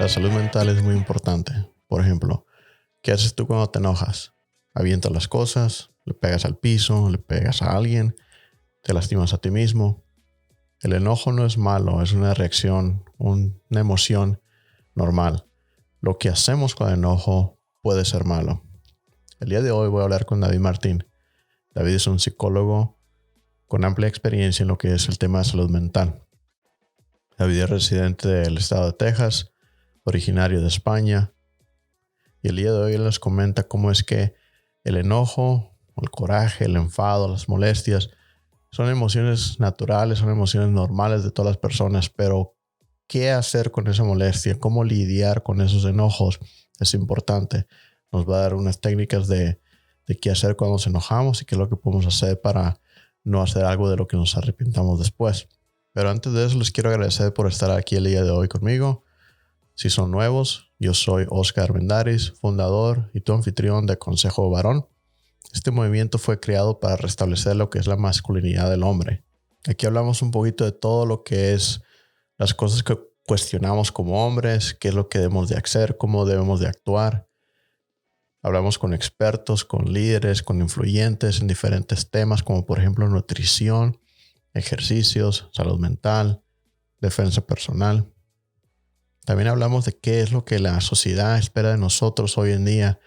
La salud mental es muy importante. Por ejemplo, ¿qué haces tú cuando te enojas? ¿Avientas las cosas? ¿Le pegas al piso? ¿Le pegas a alguien? ¿Te lastimas a ti mismo? El enojo no es malo, es una reacción, una emoción normal. Lo que hacemos con el enojo puede ser malo. El día de hoy voy a hablar con David Martín. David es un psicólogo con amplia experiencia en lo que es el tema de salud mental. David es residente del estado de Texas, originario de España, y el día de hoy él nos comenta cómo es que el enojo, el coraje, el enfado, las molestias son emociones naturales, son emociones normales de todas las personas, pero ¿qué hacer con esa molestia? ¿Cómo lidiar con esos enojos? Es importante. Nos va a dar unas técnicas de qué hacer cuando nos enojamos y qué es lo que podemos hacer para no hacer algo de lo que nos arrepintamos después. Pero antes de eso les quiero agradecer por estar aquí el día de hoy conmigo. Si son nuevos, yo soy Oscar Mendaris, fundador y tu anfitrión de Consejo Varón. Este movimiento fue creado para restablecer lo que es la masculinidad del hombre. Aquí hablamos un poquito de todo lo que es las cosas que cuestionamos como hombres, qué es lo que debemos de hacer, cómo debemos de actuar. Hablamos con expertos, con líderes, con influyentes en diferentes temas como por ejemplo nutrición, ejercicios, salud mental, defensa personal. También hablamos de qué es lo que la sociedad espera de nosotros hoy en día,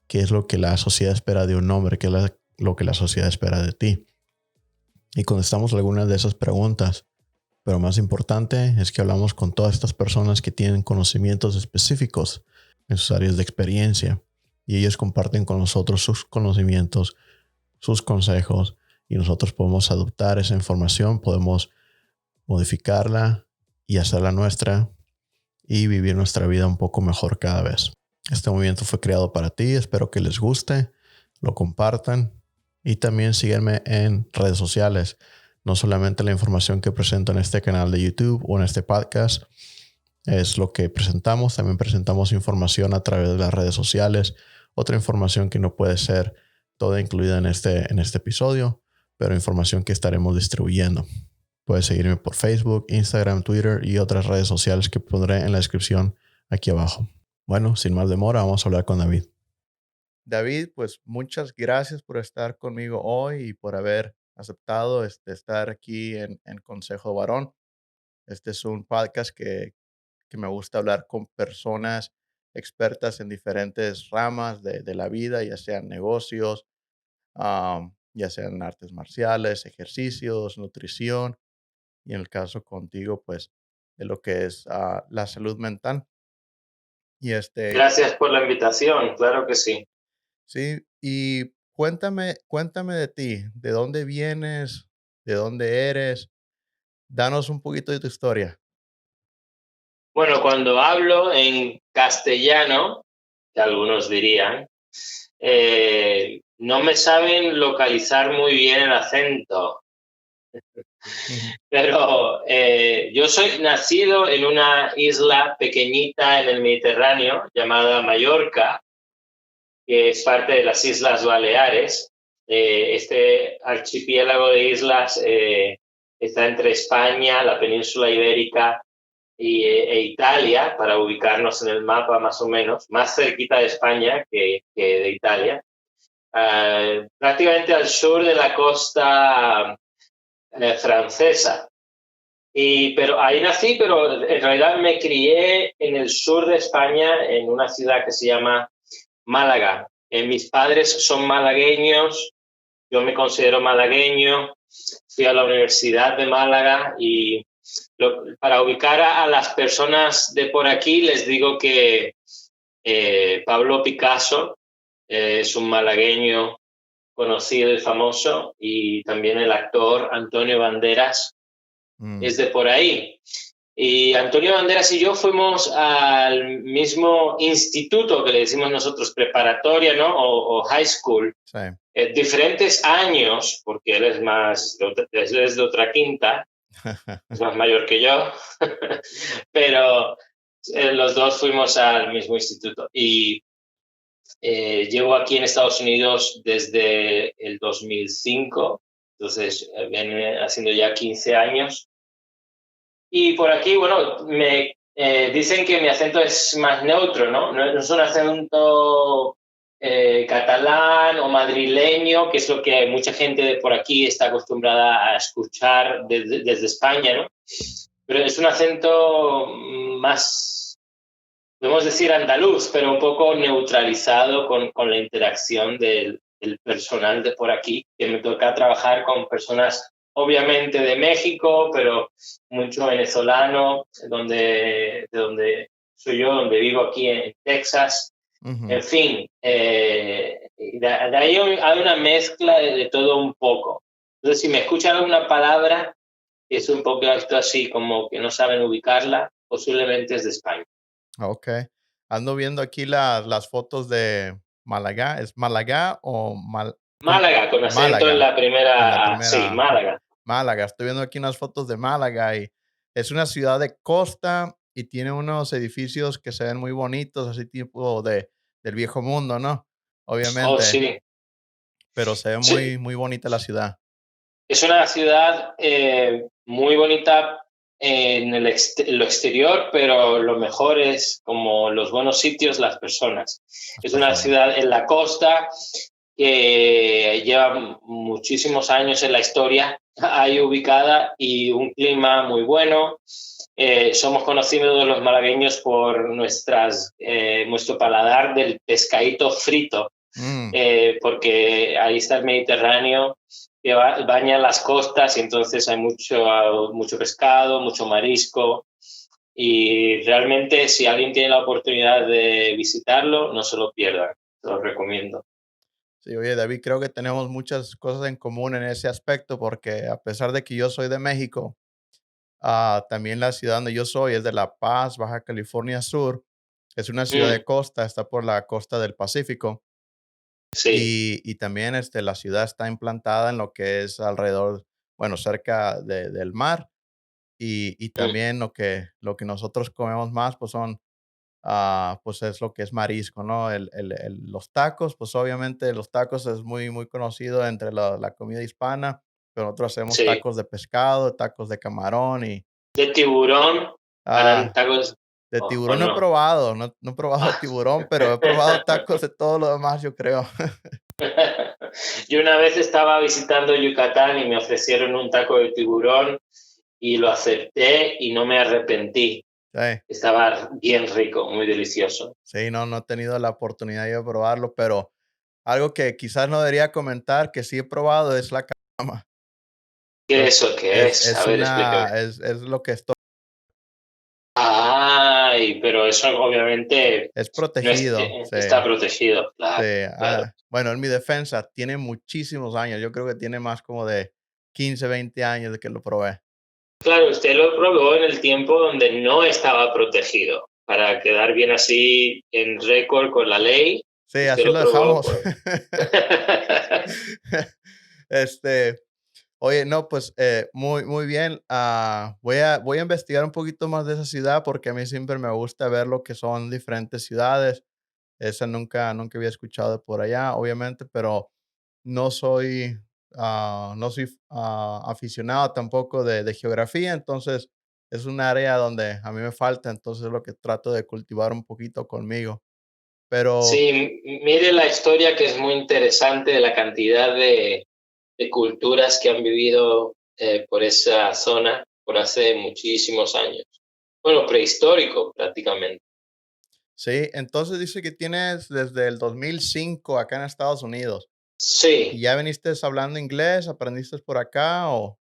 qué es lo que la sociedad espera de un hombre, qué es lo que la sociedad espera de ti. Y contestamos algunas de esas preguntas. Pero más importante es que hablamos con todas estas personas que tienen conocimientos específicos en sus áreas de experiencia. Y ellos comparten con nosotros sus conocimientos, sus consejos. Y nosotros podemos adoptar esa información, podemos modificarla y hacerla nuestra y vivir nuestra vida un poco mejor cada vez. Este movimiento fue creado para ti. Espero que les guste, lo compartan y también síganme en redes sociales. No solamente la información que presento en este canal de YouTube o en este podcast es lo que presentamos. También presentamos información a través de las redes sociales. Otra información que no puede ser toda incluida en este episodio, pero información que estaremos distribuyendo. Puedes seguirme por Facebook, Instagram, Twitter y otras redes sociales que pondré en la descripción aquí abajo. Bueno, sin más demora, vamos a hablar con David. David, pues muchas gracias por estar conmigo hoy y por haber aceptado estar aquí en Consejo Varón. Este es un podcast que me gusta hablar con personas expertas en diferentes ramas de la vida, ya sean negocios, ya sean artes marciales, ejercicios, nutrición, y en el caso contigo, pues, de lo que es la salud mental. Y Gracias por la invitación, claro que sí. sí, y cuéntame de ti, ¿de dónde vienes? ¿De dónde eres? Danos un poquito de tu historia. Bueno, cuando hablo en castellano, que algunos dirían, no me saben localizar muy bien el acento, pero yo soy nacido en una isla pequeñita en el Mediterráneo llamada Mallorca, que es parte de las Islas Baleares. Este archipiélago de islas está entre España, la península ibérica e Italia, para ubicarnos en el mapa más o menos, más cerquita de España que de Italia. Prácticamente al sur de la costa francesa. Pero ahí nací, pero en realidad me crié en el sur de España, en una ciudad que se llama Málaga. Mis padres son malagueños, yo me considero malagueño, fui a la Universidad de Málaga y para ubicar a las personas de por aquí les digo que Pablo Picasso es un malagueño conocido y famoso, y también el actor Antonio Banderas es de por ahí. Y Antonio Banderas y yo fuimos al mismo instituto que le decimos nosotros, preparatoria, ¿no? O high school. Sí. Diferentes años, porque él es de otra quinta, es más mayor que yo, pero los dos fuimos al mismo instituto. Y llevo aquí en Estados Unidos desde el 2005, entonces viene haciendo ya 15 años. Y por aquí, bueno, me Dicen que mi acento es más neutro, ¿no? No es un acento catalán o madrileño, que es lo que mucha gente de por aquí está acostumbrada a escuchar desde España, ¿no? Pero es un acento más, podemos decir andaluz, pero un poco neutralizado con la interacción del personal de por aquí, que me toca trabajar con personas obviamente de México, pero mucho venezolano, de donde soy yo, donde vivo aquí en Texas. Ujú. En fin, de ahí hay una mezcla de todo un poco. Entonces, si me escuchan alguna palabra que es un poco esto así como que no saben ubicarla, posiblemente es de España. Ok. Ando viendo aquí las fotos de Málaga. ¿Es Málaga o cómo? Málaga, con acento Málaga, en en la la sí, primera. Málaga. Málaga. Estoy viendo aquí unas fotos de Málaga y es una ciudad de costa y tiene unos edificios que se ven muy bonitos, así tipo del viejo mundo, ¿no? Oh, Obviamente, sí. pero se ve Sí, muy, muy bonita la ciudad. es una ciudad muy bonita en lo exterior, pero lo mejor es como los buenos sitios, las personas. Las Es una personas. ciudad en la costa que lleva muchísimos años en la historia ahí ubicada y un clima muy bueno. Somos conocidos los malagueños por nuestro paladar del pescadito frito, Mm, porque ahí está el Mediterráneo que baña las costas y entonces hay mucho pescado, mucho marisco y realmente si alguien tiene la oportunidad de visitarlo, no se lo pierdan, se lo recomiendo. sí, oye, David, creo que tenemos muchas cosas en común en ese aspecto porque a pesar de que yo soy de México, también la ciudad donde yo soy es de La Paz, Baja California Sur. Es una ciudad de Mm, costa, está por la costa del Pacífico. sí. Y también la ciudad está implantada en lo que es alrededor, bueno, cerca del mar. Y Mm. también lo que nosotros comemos más, pues son, pues es lo que es marisco, ¿no? Los tacos, pues obviamente los tacos es muy, muy conocido entre la comida hispana, pero nosotros hacemos Sí, tacos de pescado, tacos de camarón y de tiburón, harán ah, tacos de o tiburón no he no. probado, no he probado Ah. tiburón, pero he probado tacos de todo lo demás, yo creo. Yo una vez estaba visitando Yucatán y me ofrecieron un taco de tiburón y lo acepté y no me arrepentí. Sí, Estaba bien rico, muy delicioso. sí, no he tenido la oportunidad yo de probarlo, pero algo que quizás no debería comentar, que sí he probado, es la cama. ¿Qué es eso? ¿Qué es? A Es ver, explíqueme. es lo que Ay, pero eso obviamente es no protegido, sí, está protegido. sí, Claro, claro. bueno, en mi defensa, tiene muchísimos años, yo creo que tiene más como de 15, 20 años de que lo probé. Claro, usted lo probó en el tiempo donde no estaba protegido. Para quedar bien así en récord con la ley, Sí, usted así lo lo probó dejamos. por... Este, oye, no, pues, muy muy bien, voy a investigar un poquito más de esa ciudad, porque a mí siempre me gusta ver lo que son diferentes ciudades. Esa nunca había escuchado de por allá, obviamente, pero no soy, aficionado tampoco de geografía, entonces es un área donde a mí me falta, entonces es lo que trato de cultivar un poquito conmigo. Pero Sí, mire la historia que es muy interesante de la cantidad de culturas que han vivido por esa zona por hace muchísimos años. Bueno, prehistórico prácticamente. sí, entonces dice que tienes desde el 2005 acá en Estados Unidos, ¿y Sí, ya viniste hablando inglés? ¿Aprendiste por acá o?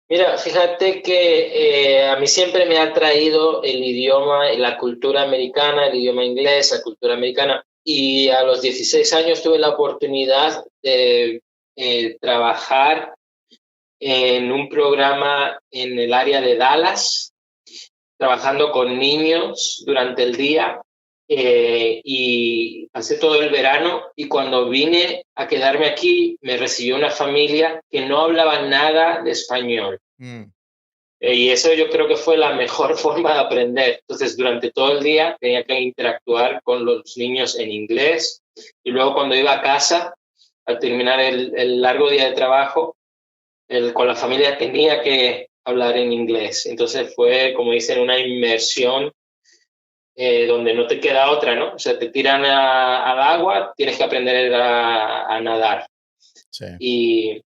mira, fíjate que a mí siempre me ha atraído el idioma y la cultura americana, el idioma inglés, la cultura americana. Y a los 16 años tuve la oportunidad de trabajar en un programa en el área de Dallas, trabajando con niños durante el día y pasé todo el verano y cuando vine a quedarme aquí me recibió una familia que no hablaba nada de español. Mm, Y eso yo creo que fue la mejor forma de aprender. Entonces, durante todo el día tenía que interactuar con los niños en inglés y luego cuando iba a casa, al terminar el largo día de trabajo, con la familia tenía que hablar en inglés. Entonces fue, como dicen, una inmersión donde no te queda otra, ¿no? O sea, te tiran al agua, tienes que aprender a nadar. Sí. Y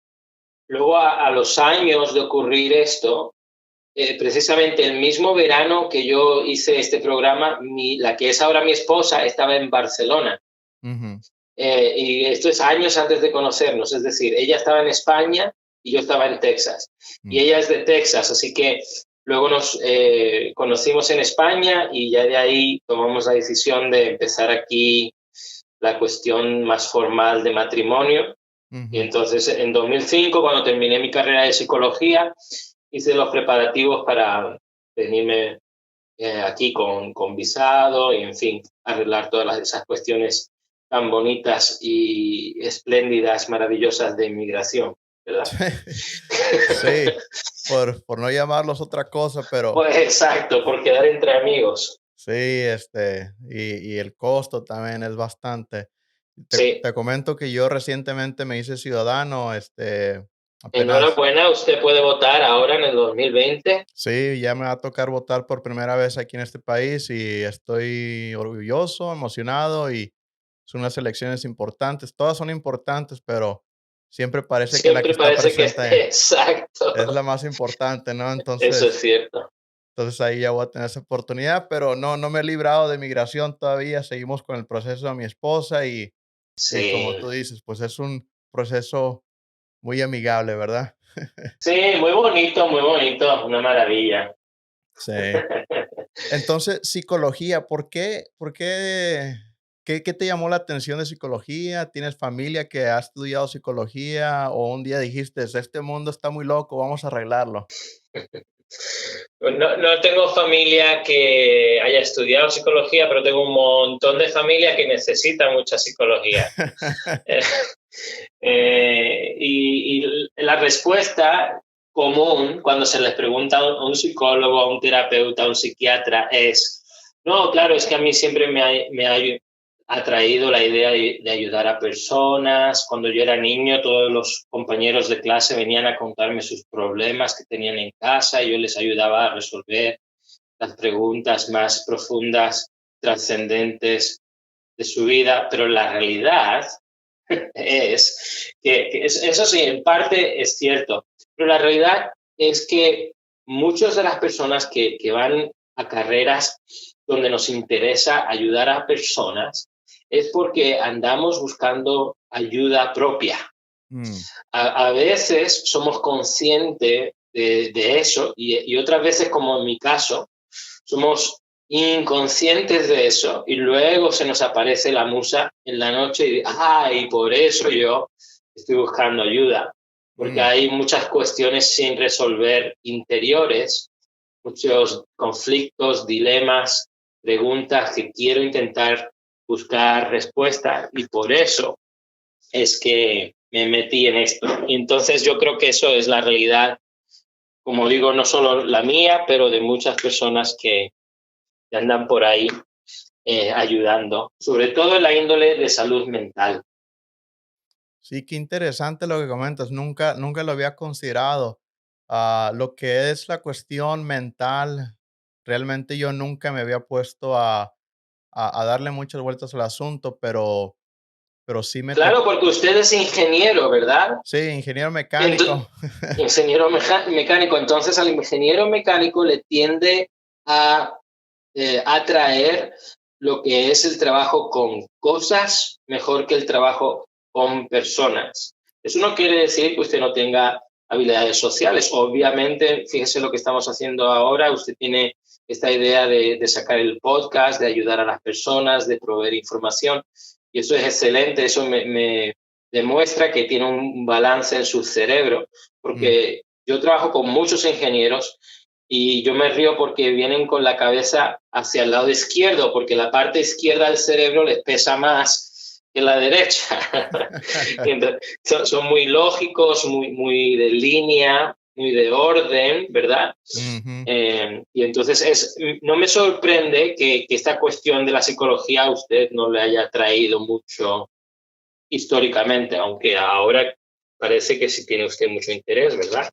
luego a los años de ocurrir esto, precisamente el mismo verano que yo hice este programa, la que es ahora mi esposa estaba en Barcelona. Ujú. Y esto es años antes de conocernos, es decir, ella estaba en España y yo estaba en Texas. Y ella es de Texas, así que luego nos conocimos en España y ya de ahí tomamos la decisión de empezar aquí la cuestión más formal de matrimonio. Y entonces en 2005, cuando terminé mi carrera de psicología, hice los preparativos para venirme aquí con visado y, en fin, arreglar todas esas cuestiones tan bonitas y espléndidas, maravillosas de inmigración, ¿verdad? Sí, por no llamarlos otra cosa, pero Pues exacto, por quedar entre amigos. sí, y el costo también es bastante. Sí, Te comento que yo recientemente me hice ciudadano, apenas, enhorabuena, usted puede votar ahora en el 2020. sí, ya me va a tocar votar por primera vez aquí en este país y estoy orgulloso, emocionado y son unas elecciones importantes. Todas son importantes, pero siempre parece que la que Siempre está parece que es presente es exacto. la más importante, ¿no? Eso es Entonces, cierto. entonces ahí ya voy a tener esa oportunidad, pero no me he librado de migración todavía. Seguimos con el proceso de mi esposa y como Sí, tú dices, pues es un proceso muy amigable, ¿verdad? sí, muy bonito, una maravilla. Sí. Entonces, psicología, qué te llamó la atención de psicología? ¿Tienes familia que ha estudiado psicología o un día dijiste, este mundo está muy loco, vamos a arreglarlo? Pues no tengo familia que haya estudiado psicología, pero tengo un montón de familia que necesita mucha psicología. Eh, y la respuesta común cuando se les pregunta a un psicólogo, a un terapeuta, a un psiquiatra es, no, claro, es que a mí siempre me ha atraído la idea de ayudar a personas. Cuando yo era niño, todos los compañeros de clase venían a contarme sus problemas que tenían en casa y yo les ayudaba a resolver las preguntas más profundas, trascendentes de su vida, pero la realidad es que eso sí, en parte es cierto, pero la realidad es que muchas de las personas que van a carreras donde nos interesa ayudar a personas es porque andamos buscando ayuda propia. Mm, A veces somos conscientes de eso y otras veces, como en mi caso, somos inconscientes de eso y luego se nos aparece la musa en la noche y por eso yo estoy buscando ayuda, porque mm. hay muchas cuestiones sin resolver interiores, muchos conflictos, dilemas, preguntas que quiero intentar buscar respuesta y por eso es que me metí en esto. Y entonces yo creo que eso es la realidad, como digo, no solo la mía, pero de muchas personas que andan por ahí ayudando, sobre todo en la índole de salud mental. Sí, qué interesante lo que comentas. Nunca lo había considerado. Lo que es la cuestión mental, realmente yo nunca me había puesto a darle muchas vueltas al asunto, pero sí me Claro, porque usted es ingeniero, ¿verdad? sí, ingeniero Ento- mecánico. ingeniero mecánico, entonces al ingeniero mecánico le tiende a atraer lo que es el trabajo con cosas mejor que el trabajo con personas. Eso no quiere decir que usted no tenga habilidades sociales. Obviamente, fíjese lo que estamos haciendo ahora. Usted tiene esta idea de sacar el podcast, de ayudar a las personas, de proveer información. Y eso es excelente. Eso me demuestra que tiene un balance en su cerebro. Mm, Porque yo trabajo con muchos ingenieros y yo me río porque vienen con la cabeza hacia el lado izquierdo, porque la parte izquierda del cerebro les pesa más que la derecha. Entonces, son muy lógicos, muy de línea, muy de orden, ¿verdad? ujú. Y entonces no me sorprende que esta cuestión de la psicología a usted no le haya traído mucho históricamente, aunque ahora parece que sí tiene usted mucho interés, ¿verdad?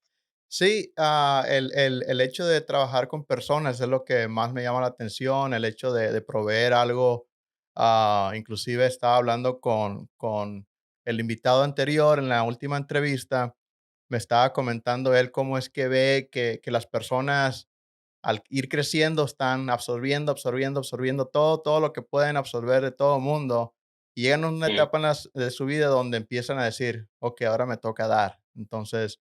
Sí, el hecho de trabajar con personas es lo que más me llama la atención, el hecho de proveer algo, inclusive estaba hablando con el invitado anterior en la última entrevista, me estaba comentando él cómo es que ve que las personas al ir creciendo están absorbiendo, absorbiendo, absorbiendo todo lo que pueden absorber de todo el mundo y llegan a una Mm, etapa de su vida donde empiezan a decir, ok, ahora me toca dar. Entonces,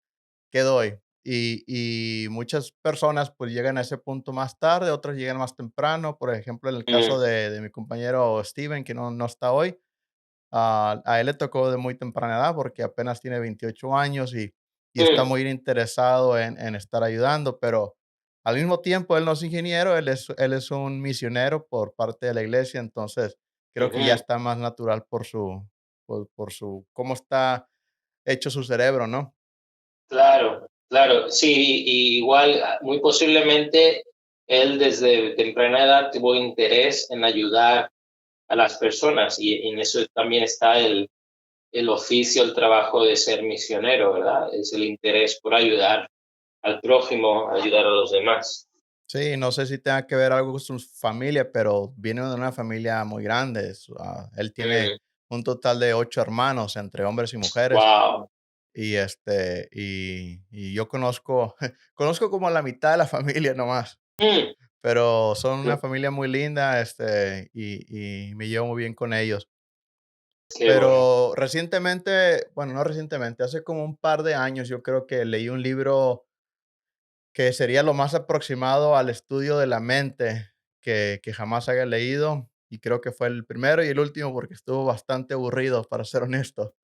¿qué doy? Y muchas personas pues llegan a ese punto más tarde, otras llegan más temprano. Por ejemplo, en el caso mm, de mi compañero Steven, que no está hoy, a él le tocó de muy temprana edad porque apenas tiene 28 años y está mm, muy interesado en estar ayudando, pero al mismo tiempo él no es ingeniero, él es un misionero por parte de la iglesia, entonces creo que ya ujú. está más natural por su, cómo está hecho su cerebro, ¿no? Claro, claro. Sí, y igual, muy posiblemente él desde temprana edad tuvo interés en ayudar a las personas y en eso también está el oficio, el trabajo de ser misionero, ¿verdad? Es el interés por ayudar al prójimo, ayudar a los demás. Sí, no sé si tenga que ver algo con su familia, pero viene de una familia muy grande. Él tiene un total de 8 hermanos entre hombres y mujeres. Wow. Y yo conozco, conozco como a la mitad de la familia nomás, pero son una familia muy linda, y me llevo muy bien con ellos. Qué bueno. Pero recientemente, bueno, no recientemente, hace como un par de años, yo creo que leí un libro que sería lo más aproximado al estudio de la mente que jamás haya leído. Y creo que fue el primero y el último porque estuvo bastante aburrido, para ser honesto.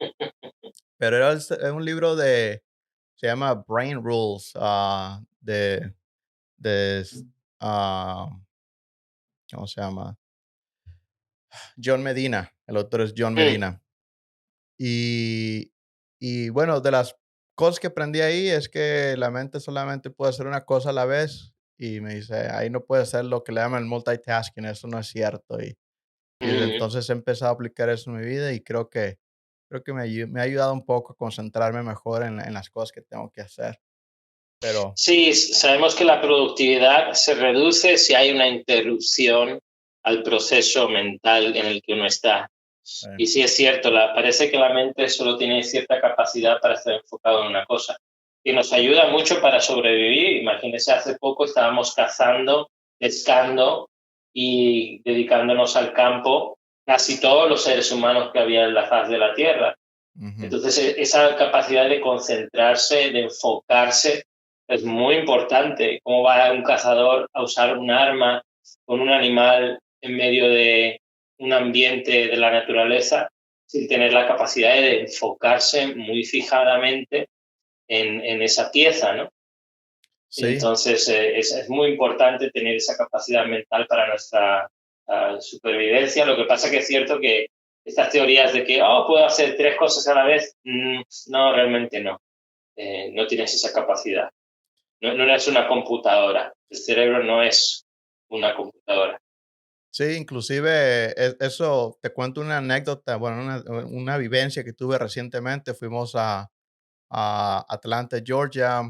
Pero era un libro se llama Brain Rules, de, s- ah, ¿cómo se llama? John Medina. El autor es John Mm, Medina. Y, y bueno, de las cosas que aprendí ahí es que la mente solamente puede hacer una cosa a la vez. Y me dice, ahí no puede ser lo que le llaman el multitasking, eso no es cierto. Y desde mm. entonces he empezado a aplicar eso en mi vida y creo que me ha ayudado un poco a concentrarme mejor en las cosas que tengo que hacer. Pero Sí, sabemos que la productividad se reduce si hay una interrupción al proceso mental en el que uno está. eh, Y sí es cierto, parece que la mente solo tiene cierta capacidad para estar enfocado en una cosa. Y nos ayuda mucho para sobrevivir. Imagínense, hace poco estábamos cazando, pescando y dedicándonos al campo, casi todos los seres humanos que había en la faz de la Tierra. ujú, Entonces, esa capacidad de concentrarse, de enfocarse, es muy importante. ¿Cómo va un cazador a usar un arma con un animal en medio de un ambiente de la naturaleza sin tener la capacidad de enfocarse muy fijadamente en esa pieza, ¿no? sí, Entonces, es muy importante tener esa capacidad mental para nuestra supervivencia. Lo que pasa que es cierto que estas teorías de que, oh, puedo hacer tres cosas a la vez, no, realmente no. No tienes esa capacidad. No, no eres una computadora. El cerebro no es una computadora. sí, inclusive eso, te cuento una anécdota, bueno, una vivencia que tuve recientemente. Fuimos a Atlanta, Georgia,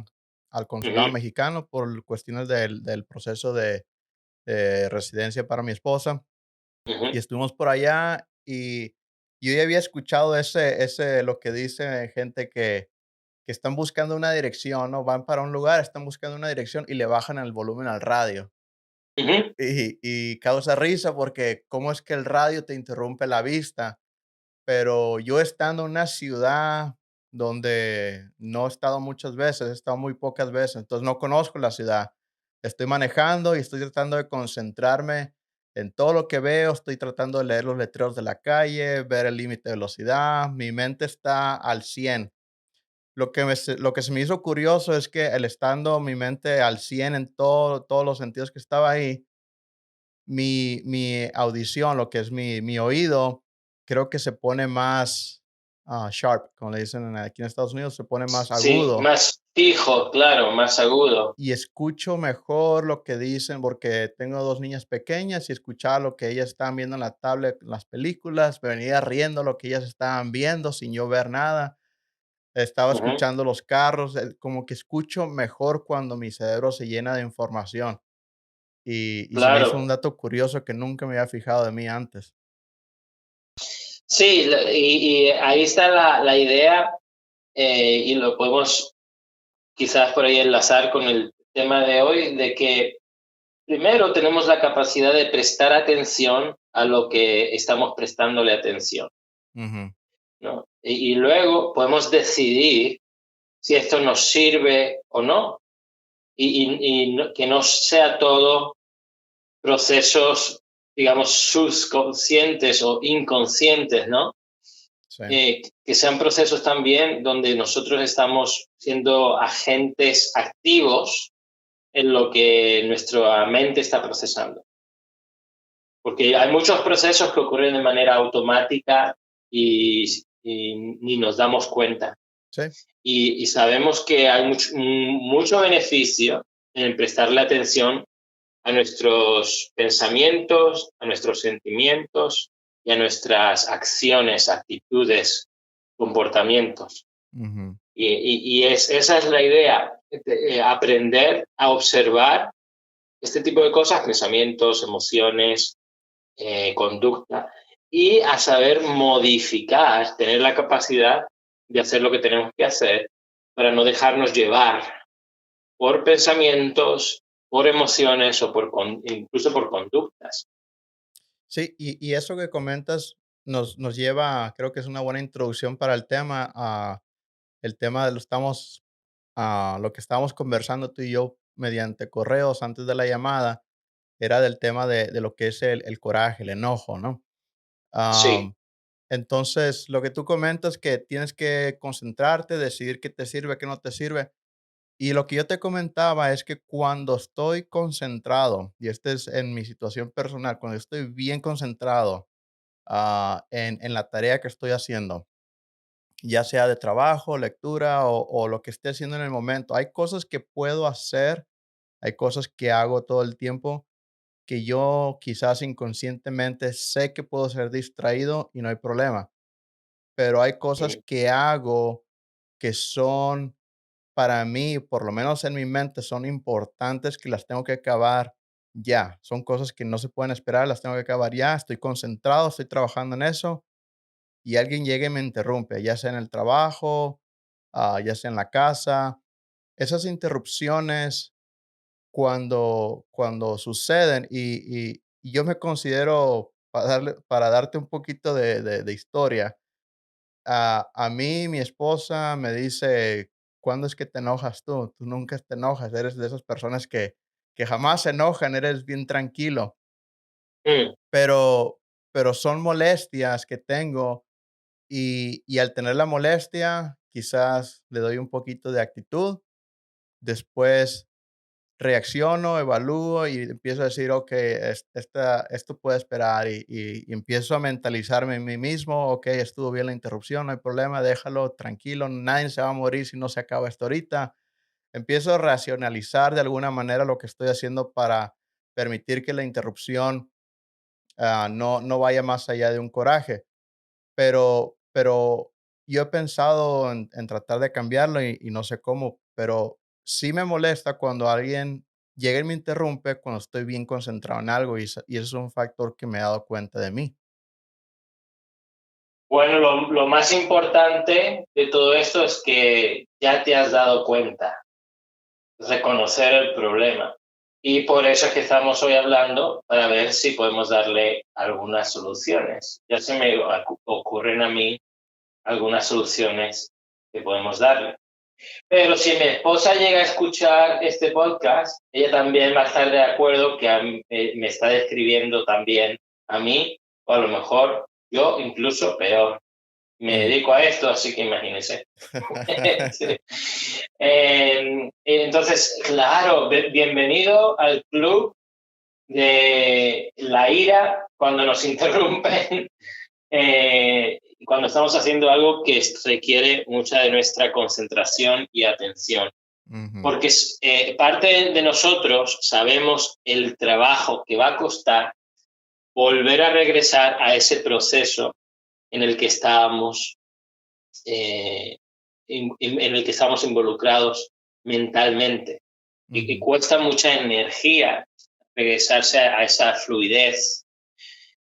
al consulado Ujú, mexicano por cuestiones del proceso de residencia para mi esposa. ujú, Y estuvimos por allá y yo ya había escuchado lo que dice gente que están buscando una dirección, ¿no? Van para un lugar, están buscando una dirección y le bajan el volumen al radio. ujú, Y causa risa porque cómo es que el radio te interrumpe la vista. Pero yo estando en una ciudad donde no he estado muchas veces, he estado muy pocas veces, entonces no conozco la ciudad. Estoy manejando y estoy tratando de concentrarme en todo lo que veo, estoy tratando de leer los letreros de la calle, ver el límite de velocidad, mi mente está al 100. Lo que se me hizo curioso es que el estando mi mente al 100 en todos los sentidos que estaba ahí, mi audición, lo que es mi oído, creo que se pone más, sharp, como le dicen aquí en Estados Unidos, se pone más sí, agudo más fijo, claro, más agudo. y escucho mejor lo que dicen, porque tengo 2 niñas pequeñas y escuchaba lo que ellas estaban viendo en la tablet, las películas, me venía riendo lo que ellas estaban viendo sin yo ver nada. estaba Ujú. escuchando los carros, como que escucho mejor cuando mi cerebro se llena de información. Y se me hizo un Claro. dato curioso que nunca me había fijado de mí antes. Sí, y ahí está la idea, y lo podemos quizás por ahí enlazar con el tema de hoy, de que primero tenemos la capacidad de prestar atención a lo que estamos prestándole atención, Ujú. ¿no? Y luego podemos decidir si esto nos sirve o no, que no sea todo procesos, digamos, subconscientes o inconscientes, ¿no? Sí, Que sean procesos también donde nosotros estamos siendo agentes activos en lo que nuestra mente está procesando. Porque hay muchos procesos que ocurren de manera automática y ni nos damos cuenta. sí. Y sabemos que hay mucho beneficio en prestarle atención a nuestros pensamientos, a nuestros sentimientos y a nuestras acciones, actitudes, comportamientos. Ujú. Esa es la idea, aprender a observar este tipo de cosas, pensamientos, emociones, conducta, y a saber modificar, tener la capacidad de hacer lo que tenemos que hacer para no dejarnos llevar por pensamientos, por emociones o incluso por conductas. Sí, y eso que comentas nos lleva, creo que es una buena introducción para el tema, el tema de lo que estábamos conversando tú y yo mediante correos antes de la llamada, era del tema de lo que es el coraje, el enojo, ¿no? Sí. Am, entonces, lo que tú comentas que tienes que concentrarte, decidir qué te sirve, qué no te sirve. Y lo que yo te comentaba es que cuando estoy concentrado, y este es en mi situación personal, cuando estoy bien concentrado en la tarea que estoy haciendo, ya sea de trabajo, lectura o lo que esté haciendo en el momento, hay cosas que puedo hacer, hay cosas que hago todo el tiempo que yo quizás inconscientemente sé que puedo ser distraído y no hay problema, pero hay cosas Mm, que hago que son para mí, por lo menos en mi mente, son importantes que las tengo que acabar ya. Son cosas que no se pueden esperar, las tengo que acabar ya. Estoy concentrado, estoy trabajando en eso y alguien llega y me interrumpe, ya sea en el trabajo, ya sea en la casa. Esas interrupciones cuando suceden y yo me considero, para darte un poquito de historia, a mí, mi esposa me dice: "¿Cuándo es que te enojas tú? Tú nunca te enojas, eres de esas personas que jamás se enojan, eres bien tranquilo". mm, Pero son molestias que tengo y al tener la molestia, quizás le doy un poquito de actitud, después reacciono, evalúo y empiezo a decir, ok, esto puede esperar y empiezo a mentalizarme en mí mismo, ok, estuvo bien la interrupción, no hay problema, déjalo tranquilo, nadie se va a morir si no se acaba esto ahorita. Empiezo a racionalizar de alguna manera lo que estoy haciendo para permitir que la interrupción no vaya más allá de un coraje. Pero yo he pensado en tratar de cambiarlo y no sé cómo, pero sí me molesta cuando alguien llega y me interrumpe cuando estoy bien concentrado en algo, y eso es un factor que me he dado cuenta de mí. Bueno, lo más importante de todo esto es que ya te has dado cuenta, reconocer el problema. Y por eso es que estamos hoy hablando, para ver si podemos darle algunas soluciones. Ya se me ocurren a mí algunas soluciones que podemos darle. Pero si mi esposa llega a escuchar este podcast, ella también va a estar de acuerdo que me está describiendo también a mí, o a lo mejor yo incluso peor. Me Mm. dedico a esto, así que imagínense. Sí. Entonces, claro, bienvenido al club de la ira cuando nos interrumpen, cuando estamos haciendo algo que requiere mucha de nuestra concentración y atención. Ujú. Porque parte de nosotros sabemos el trabajo que va a costar volver a regresar a ese proceso en el que estábamos, eh, en el que estamos involucrados mentalmente. Y cuesta mucha energía regresarse a esa fluidez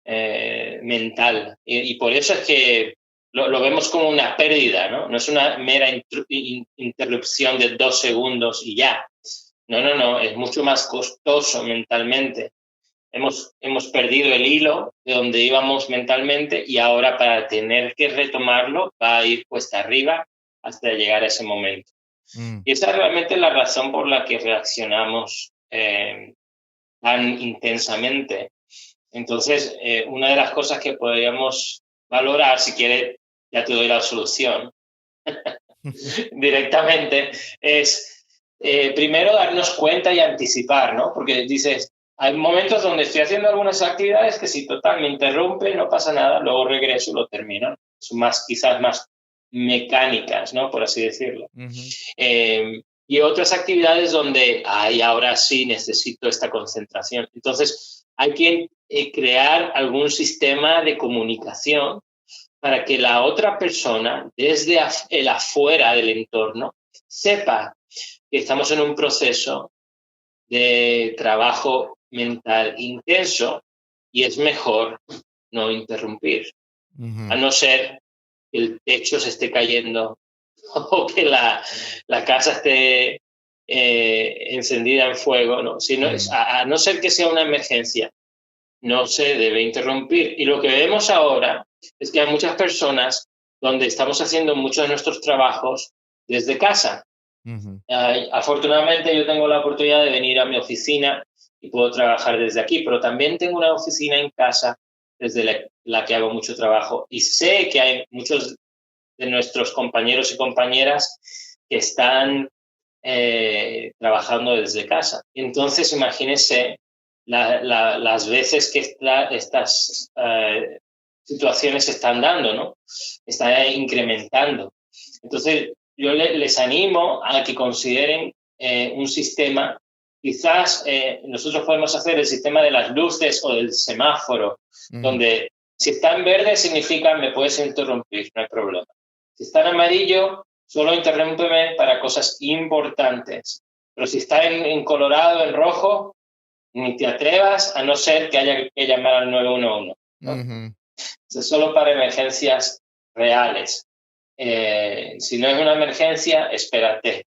mental. Y por eso es que lo vemos como una pérdida, ¿no? No es una mera interrupción de 2 segundos y ya. No, es mucho más costoso mentalmente. Hemos perdido el hilo de donde íbamos mentalmente y ahora para tener que retomarlo va a ir cuesta arriba hasta llegar a ese momento. Y esa es realmente la razón por la que reaccionamos tan intensamente. Entonces, una de las cosas que podríamos valorar, si quieres, ya te doy la solución directamente, es primero darnos cuenta y anticipar, ¿no? Porque dices, hay momentos donde estoy haciendo algunas actividades que si total me interrumpe, no pasa nada, luego regreso y lo termino. Son quizás más mecánicas, ¿no? Por así decirlo. Y otras actividades donde, ahora sí necesito esta concentración. Entonces, hay que crear algún sistema de comunicación para que la otra persona, desde el afuera del entorno, sepa que estamos en un proceso de trabajo mental intenso y es mejor no interrumpir, a no ser que el techo se esté cayendo o que la casa esté encendida en fuego, ¿no? A no ser que sea una emergencia, no se debe interrumpir. Y lo que vemos ahora es que hay muchas personas donde estamos haciendo muchos de nuestros trabajos desde casa. Afortunadamente yo tengo la oportunidad de venir a mi oficina y puedo trabajar desde aquí, pero también tengo una oficina en casa desde la que hago mucho trabajo. Y sé que hay muchos de nuestros compañeros y compañeras que están trabajando desde casa. Entonces, imagínense las veces que estas situaciones se están dando, ¿no? Están incrementando. Entonces, yo les animo a que consideren un sistema. Quizás nosotros podemos hacer el sistema de las luces o del semáforo, donde si está en verde significa me puedes interrumpir, no hay problema. Si está en amarillo, solo interrúmpeme para cosas importantes. Pero si está en colorado, en rojo, ni te atrevas a no ser que haya que llamar al 911, ¿no? Es solo para emergencias reales. Si no es una emergencia, espérate.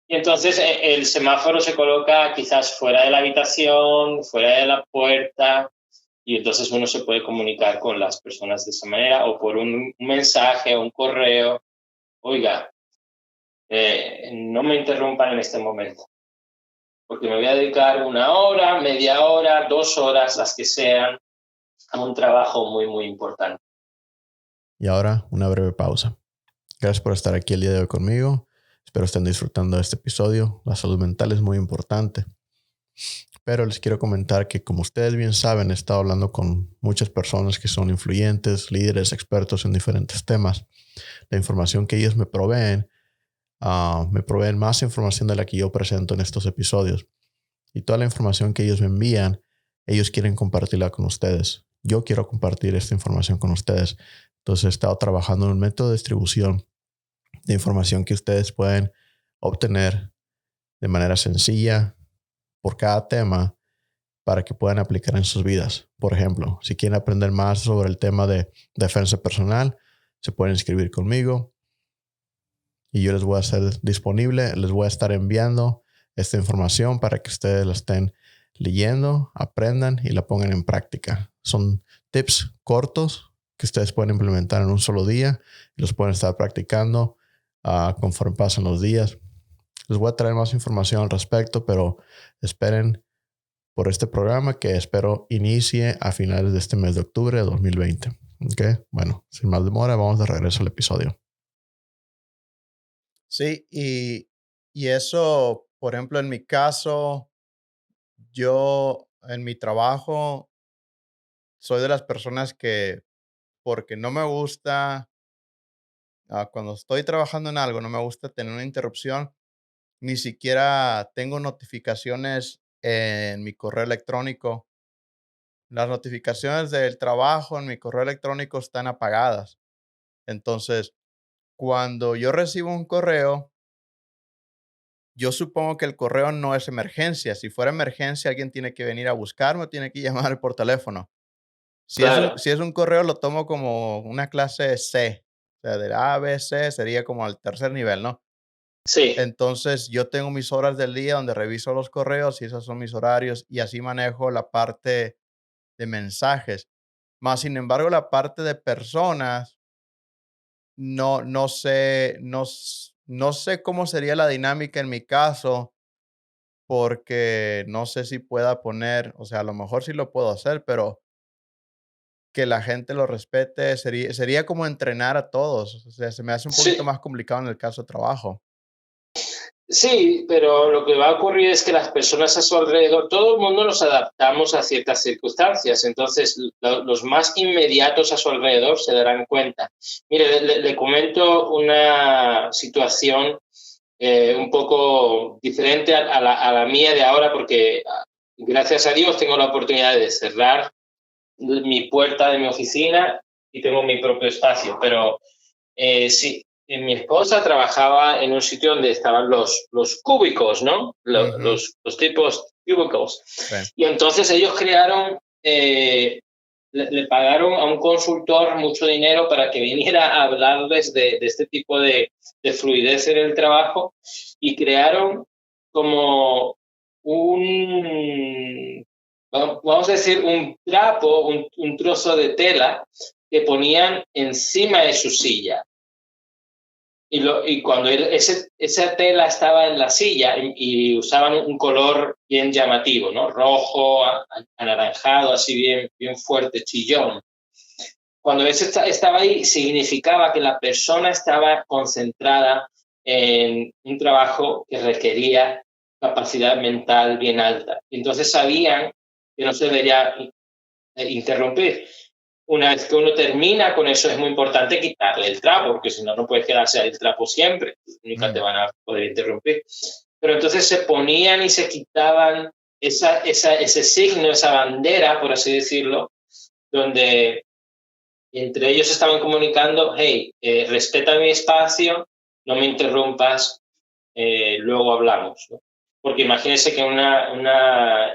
Y entonces el semáforo se coloca quizás fuera de la habitación, fuera de la puerta, y entonces uno se puede comunicar con las personas de esa manera o por un mensaje o un correo. Oiga, no me interrumpan en este momento, porque me voy a dedicar 1 hora, media hora, 2 horas, las que sean, a un trabajo muy, muy importante. Y ahora, una breve pausa. Gracias por estar aquí el día de hoy conmigo. Espero estén disfrutando de este episodio. La salud mental es muy importante. Pero les quiero comentar que, como ustedes bien saben, he estado hablando con muchas personas que son influyentes, líderes, expertos en diferentes temas. La información que ellos me proveen más información de la que yo presento en estos episodios. Y toda la información que ellos me envían, ellos quieren compartirla con ustedes. Yo quiero compartir esta información con ustedes. Entonces he estado trabajando en un método de distribución de información que ustedes pueden obtener de manera sencilla por cada tema para que puedan aplicar en sus vidas. Por ejemplo, si quieren aprender más sobre el tema de defensa personal, se pueden inscribir conmigo y yo les voy a hacer disponible, les voy a estar enviando esta información para que ustedes la estén leyendo, aprendan y la pongan en práctica. Son tips cortos que ustedes pueden implementar en un solo día y los pueden estar practicando conforme pasan los días. Les voy a traer más información al respecto, pero esperen por este programa que espero inicie a finales de este mes de octubre de 2020. ¿Ok? Bueno, sin más demora, vamos de regreso al episodio. Sí, y eso, por ejemplo, en mi caso, yo en mi trabajo soy de las personas que, porque no me gusta, cuando estoy trabajando en algo, no me gusta tener una interrupción, ni siquiera tengo notificaciones en mi correo electrónico. Las notificaciones del trabajo en mi correo electrónico están apagadas. Entonces, cuando yo recibo un correo, yo supongo que el correo no es emergencia. Si fuera emergencia, alguien tiene que venir a buscarme o tiene que llamar por teléfono. Claro, Si es un correo, lo tomo como una clase C. O sea, del A, B, C sería como al tercer nivel, ¿no? sí, Entonces, yo tengo mis horas del día donde reviso los correos y esos son mis horarios y así manejo la parte de mensajes. Más sin embargo, la parte de personas, no sé cómo sería la dinámica en mi caso, porque no sé si pueda poner, o sea, a lo mejor sí lo puedo hacer, pero que la gente lo respete sería como entrenar a todos. O sea, se me hace un poquito sí. más complicado en el caso de trabajo. Sí, pero lo que va a ocurrir es que las personas a su alrededor, todo el mundo nos adaptamos a ciertas circunstancias, entonces los más inmediatos a su alrededor se darán cuenta. Mire, le comento una situación un poco diferente a la mía de ahora, porque gracias a Dios tengo la oportunidad de cerrar mi puerta de mi oficina y tengo mi propio espacio, pero sí, mi esposa trabajaba en un sitio donde estaban los cúbicos, ¿no? Ujú, Los tipos cubicles. sí. Y entonces ellos crearon, le pagaron a un consultor mucho dinero para que viniera a hablarles de este tipo de fluidez en el trabajo y crearon como un, vamos a decir, un trapo, un trozo de tela que ponían encima de su silla. Y cuando esa tela estaba en la silla y usaban un color bien llamativo, ¿no? Rojo, anaranjado, así bien, bien fuerte, chillón. Cuando eso estaba ahí, significaba que la persona estaba concentrada en un trabajo que requería capacidad mental bien alta. Entonces sabían que no se debería interrumpir. Una vez que uno termina con eso, es muy importante quitarle el trapo, porque si no, no puedes quedarse ahí el trapo siempre. Nunca te Mm, van a poder interrumpir. Pero entonces se ponían y se quitaban ese signo, esa bandera, por así decirlo, donde entre ellos estaban comunicando, hey, respeta mi espacio, no me interrumpas, luego hablamos, ¿no? Porque imagínense que un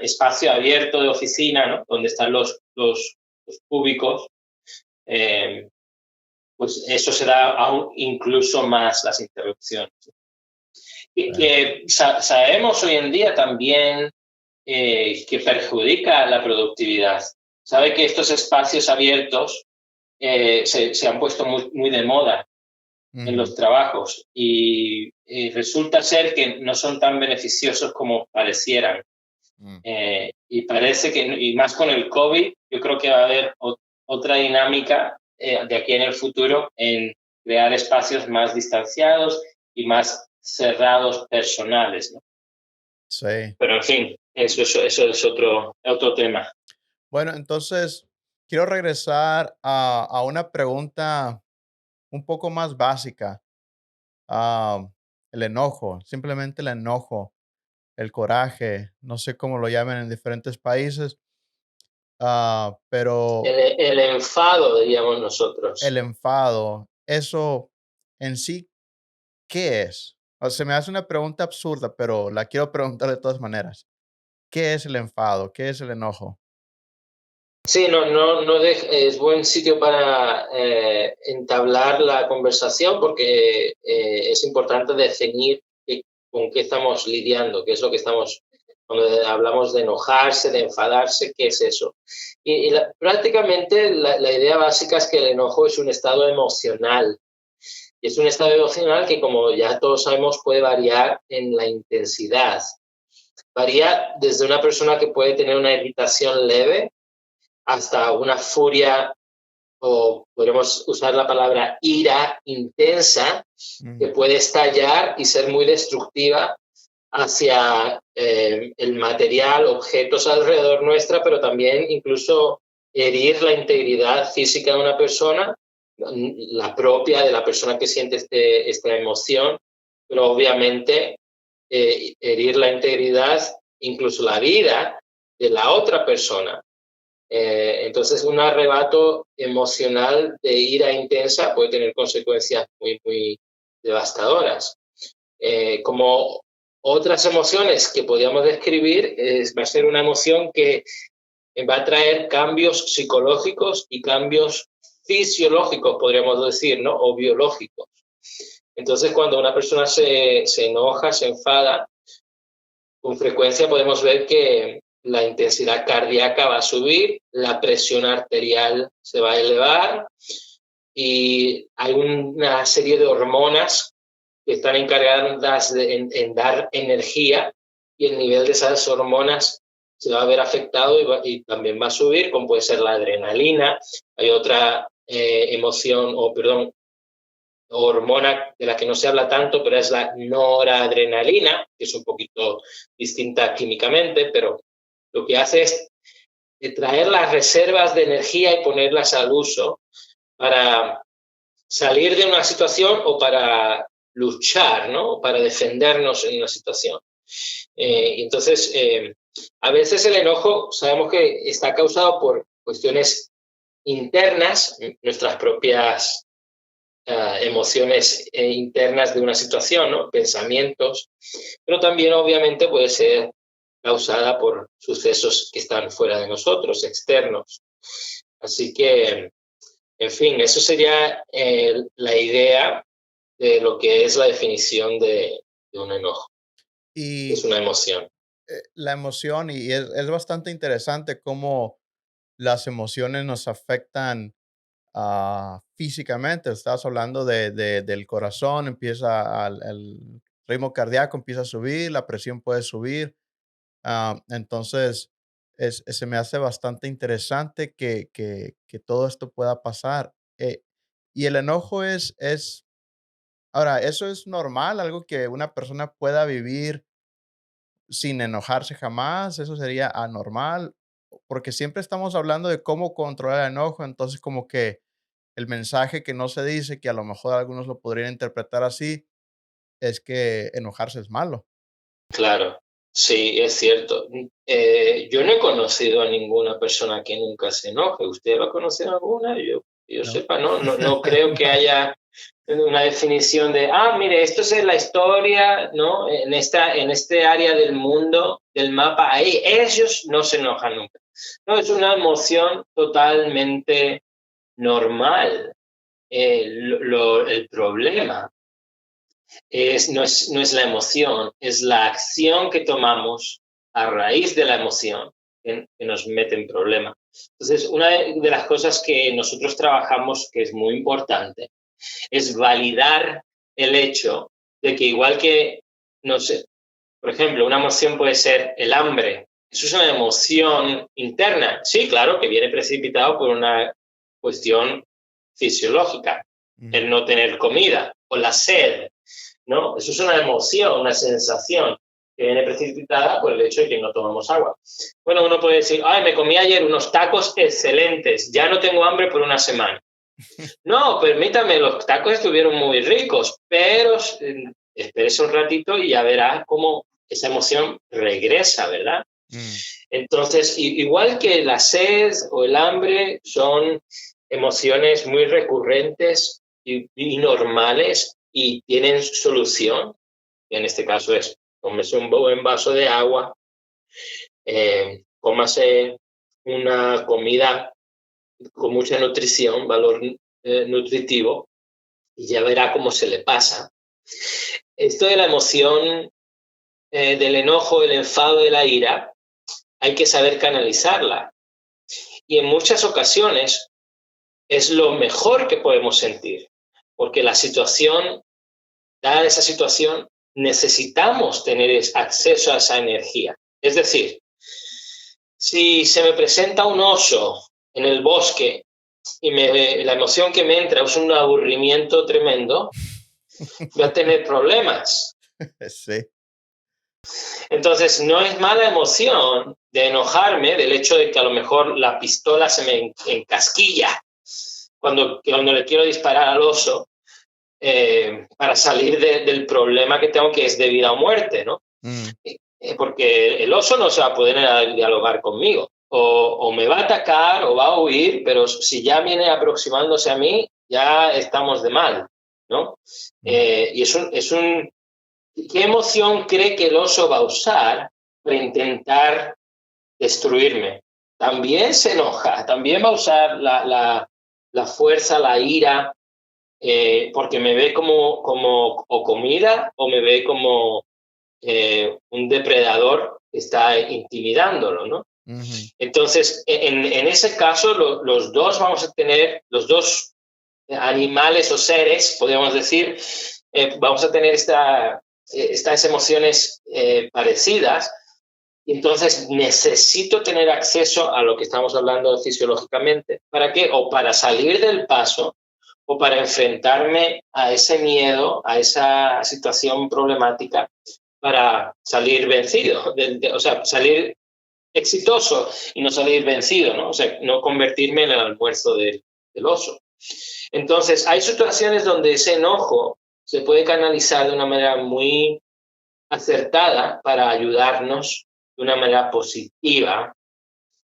espacio abierto de oficina, ¿no? Donde están los cúbicos, eh, pues eso se da aún incluso más las interrupciones. Y sí. que sabemos hoy en día también que perjudica la productividad. Sabe que estos espacios abiertos se han puesto muy, muy de moda en Ujú, los trabajos y resulta ser que no son tan beneficiosos como parecieran. mm. Y parece que, y más con el COVID, yo creo que va a haber otra dinámica de aquí en el futuro en crear espacios más distanciados y más cerrados personales, ¿no? Sí. Pero en fin, eso es otro tema. Bueno, entonces quiero regresar a una pregunta un poco más básica. Ah, el enojo, simplemente el enojo, el coraje, no sé cómo lo llaman en diferentes países, pero El enfado, diríamos nosotros. el enfado, eso en sí, ¿qué es? O sea, se me hace una pregunta absurda, pero la quiero preguntar de todas maneras. ¿Qué es el enfado? ¿Qué es el enojo? Sí, es buen sitio para entablar la conversación porque es importante definir con qué estamos lidiando, qué es lo que estamos, cuando hablamos de enojarse, de enfadarse, qué es eso. Prácticamente la idea básica es que el enojo es un estado emocional. Y es un estado emocional que, como ya todos sabemos, puede variar en la intensidad. Varía desde una persona que puede tener una irritación leve hasta una furia, o podemos usar la palabra ira intensa, que Mm, puede estallar y ser muy destructiva hacia el material, objetos alrededor nuestra, pero también incluso herir la integridad física de una persona, la propia de la persona que siente esta emoción, pero obviamente herir la integridad, incluso la vida de la otra persona. Entonces, un arrebato emocional de ira intensa puede tener consecuencias muy, muy devastadoras. Como otras emociones que podríamos describir, va a ser una emoción que va a traer cambios psicológicos y cambios fisiológicos, podríamos decir, ¿no? O biológicos. Entonces, cuando una persona se enoja, se enfada, con frecuencia podemos ver que la intensidad cardíaca va a subir, la presión arterial se va a elevar y hay una serie de hormonas que están encargadas en dar energía, y el nivel de esas hormonas se va a ver afectado y también va a subir, como puede ser la adrenalina. Hay otra hormona de la que no se habla tanto, pero es la noradrenalina, que es un poquito distinta químicamente, pero lo que hace es traer las reservas de energía y ponerlas al uso para salir de una situación o para luchar, ¿no? Para defendernos en una situación. Entonces, a veces el enojo sabemos que está causado por cuestiones internas, nuestras propias emociones internas de una situación, ¿no? Pensamientos, pero también obviamente puede ser causada por sucesos que están fuera de nosotros, externos. Así que, en fin, eso sería la idea de lo que es la definición de un enojo. Es Y una emoción. la emoción, y es bastante interesante cómo las emociones nos afectan físicamente. Estás hablando del corazón, empieza el ritmo cardíaco empieza a subir, la presión puede subir. Entonces, se me hace bastante interesante que todo esto pueda pasar. Y el enojo ahora, ¿eso es normal? ¿Algo que una persona pueda vivir sin enojarse jamás? ¿Eso sería anormal? Porque siempre estamos hablando de cómo controlar el enojo, entonces como que el mensaje que no se dice, que a lo mejor algunos lo podrían interpretar así, es que enojarse es malo. Claro, sí, es cierto. Yo no he conocido a ninguna persona que nunca se enoje. ¿Usted lo ha conocido alguna? Yo ¿No? sepa, no creo que haya una definición de, mire, esto es la historia, ¿no? En este área del mundo, del mapa, ahí ellos no se enojan nunca. No, es una emoción totalmente normal. El problema no es la emoción, es la acción que tomamos a raíz de la emoción que nos mete en problema. Entonces, una de las cosas que nosotros trabajamos, que es muy importante, es validar el hecho de que igual que, no sé, por ejemplo, una emoción puede ser el hambre. Eso es una emoción interna. Sí, claro, que viene precipitado por una cuestión fisiológica, el no tener comida o la sed, ¿no? Eso es una emoción, una sensación que viene precipitada por el hecho de que no tomamos agua. Bueno, uno puede decir, me comí ayer unos tacos excelentes, ya no tengo hambre por una semana. No, permítame, los tacos estuvieron muy ricos, pero espérese un ratito y ya verá cómo esa emoción regresa, ¿verdad? Entonces, igual que la sed o el hambre son emociones muy recurrentes y normales y tienen solución. En este caso es, tómese un buen vaso de agua, cómase una comida con mucha nutrición, valor nutritivo, y ya verá cómo se le pasa. Esto de la emoción del enojo, el enfado, de la ira, hay que saber canalizarla. Y en muchas ocasiones es lo mejor que podemos sentir, porque la situación, dada esa situación, necesitamos tener acceso a esa energía. Es decir, si se me presenta un oso en el bosque y la emoción que me entra es un aburrimiento tremendo, voy a tener problemas. Sí. Entonces, no es mala emoción de enojarme del hecho de que a lo mejor la pistola se me encasquilla cuando le quiero disparar al oso para salir del problema que tengo, que es de vida o muerte, ¿no? Porque el oso no se va a poder dialogar conmigo. o me va a atacar o va a huir, pero si ya viene aproximándose a mí, ya estamos de mal, ¿no? Y ¿qué emoción cree que el oso va a usar para intentar destruirme? También se enoja, también va a usar la fuerza, la ira, porque me ve como o comida o me ve como un depredador que está intimidándolo, ¿no? Entonces, en ese caso, los dos vamos a tener, los dos animales o seres, podríamos decir, vamos a tener estas emociones parecidas. Entonces, necesito tener acceso a lo que estamos hablando fisiológicamente. ¿Para qué? O para salir del paso, o para enfrentarme a ese miedo, a esa situación problemática, para salir vencido, o sea, salir exitoso y no salir vencido, ¿no? O sea, no convertirme en el almuerzo del oso. Entonces, hay situaciones donde ese enojo se puede canalizar de una manera muy acertada para ayudarnos de una manera positiva.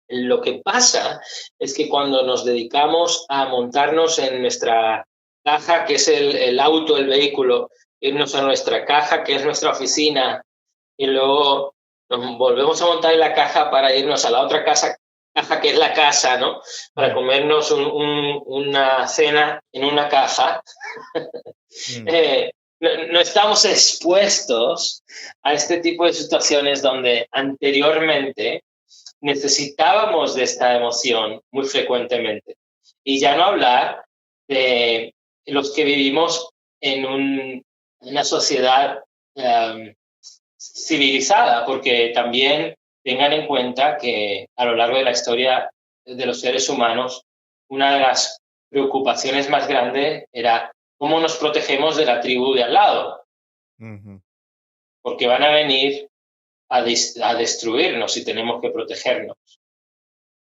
Lo que pasa es que cuando nos dedicamos a montarnos en nuestra caja, que es el auto, el vehículo, irnos a nuestra caja, que es nuestra oficina, y luego nos volvemos a montar en la caja para irnos a la otra caja que es la casa, ¿no? Para comernos una cena en una caja. No estamos expuestos a este tipo de situaciones donde anteriormente necesitábamos de esta emoción muy frecuentemente. Y ya no hablar de los que vivimos en una sociedad civilizada, porque también tengan en cuenta que a lo largo de la historia de los seres humanos, una de las preocupaciones más grandes era cómo nos protegemos de la tribu de al lado. Porque van a venir a destruirnos y tenemos que protegernos.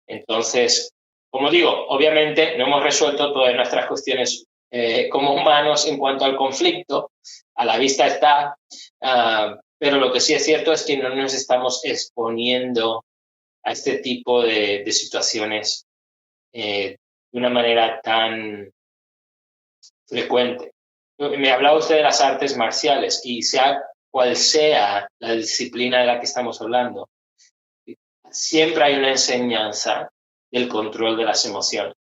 Entonces, como digo, obviamente no hemos resuelto todas nuestras cuestiones como humanos en cuanto al conflicto, a la vista está, pero lo que sí es cierto es que no nos estamos exponiendo a este tipo de situaciones de una manera tan frecuente. Me hablaba usted de las artes marciales y sea cual sea la disciplina de la que estamos hablando, siempre hay una enseñanza del control de las emociones.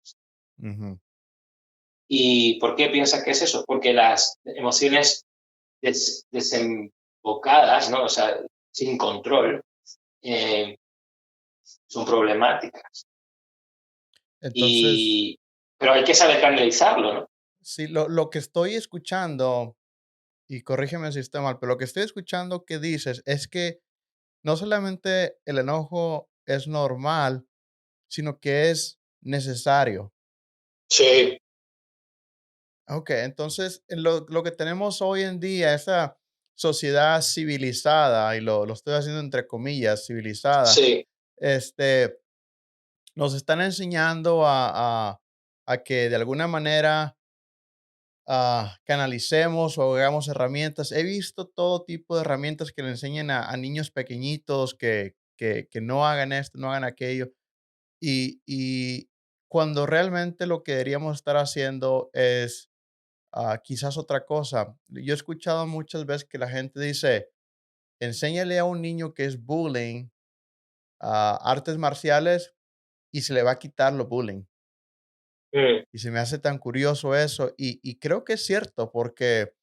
¿Y por qué piensa que es eso? Porque las emociones desembocadas, ¿no? O sea, sin control, son problemáticas. Entonces, pero hay que saber canalizarlo, ¿no? sí, lo que estoy escuchando, y corrígeme si estoy mal, pero lo que estoy escuchando que dices es que no solamente el enojo es normal, sino que es necesario. Sí. Ok, entonces lo que tenemos hoy en día, esa sociedad civilizada, y lo estoy haciendo entre comillas, civilizada, Sí. Nos están enseñando a que de alguna manera canalicemos o hagamos herramientas. He visto todo tipo de herramientas que le enseñan a niños pequeñitos que no hagan esto, no hagan aquello. Y cuando realmente lo que deberíamos estar haciendo es quizás otra cosa. Yo he escuchado muchas veces que la gente dice, enséñale a un niño que es bullying artes marciales y se le va a quitar lo bullying. Y se me hace tan curioso eso. Y creo que es cierto, porque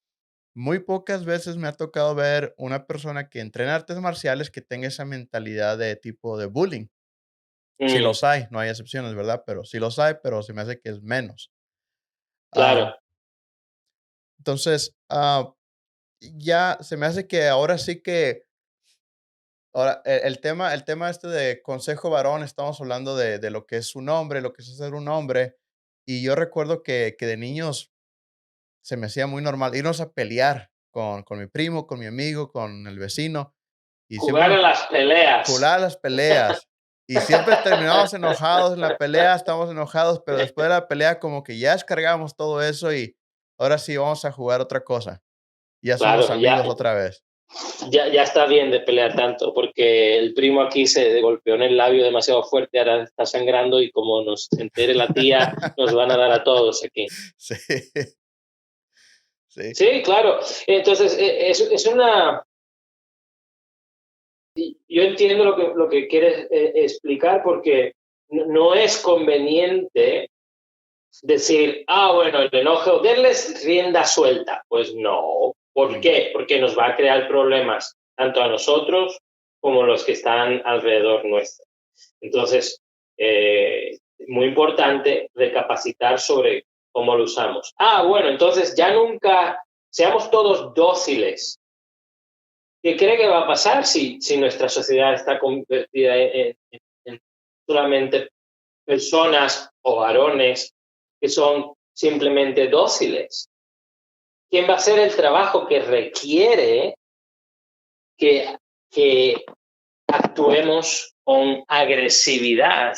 muy pocas veces me ha tocado ver una persona que entrena artes marciales que tenga esa mentalidad de tipo de bullying. Sí los hay, no hay excepciones, ¿verdad? Pero sí los hay, pero se me hace que es menos. Ah, Claro. entonces, ya se me hace que ahora sí que, ahora el tema este de consejo varón, estamos hablando de lo que es un hombre, lo que es ser un hombre. Y yo recuerdo que de niños se me hacía muy normal irnos a pelear con mi primo, con mi amigo, con el vecino, y Jugar siempre a las peleas. jugar las peleas. Y siempre terminábamos enojados en la pelea, estábamos enojados, pero después de la pelea como que ya descargamos todo eso y ahora sí vamos a jugar otra cosa. Ya somos Claro, ya, amigos otra vez. ya está bien de pelear tanto, porque el primo aquí se golpeó en el labio demasiado fuerte, ahora está sangrando y como nos entere la tía, nos van a dar a todos aquí. Sí, sí. Sí, claro. Entonces, es una... Yo entiendo lo que quieres explicar porque no es conveniente decir, bueno, el enojo, denles rienda suelta. Pues no. ¿Por Mm, qué? Porque nos va a crear problemas tanto a nosotros como a los que están alrededor nuestro. Entonces, muy importante recapacitar sobre cómo lo usamos. Bueno, entonces ya nunca seamos todos dóciles. ¿Qué cree que va a pasar si nuestra sociedad está convertida en solamente personas o varones que son simplemente dóciles? ¿Quién va a hacer el trabajo que requiere que, que actuemos con agresividad?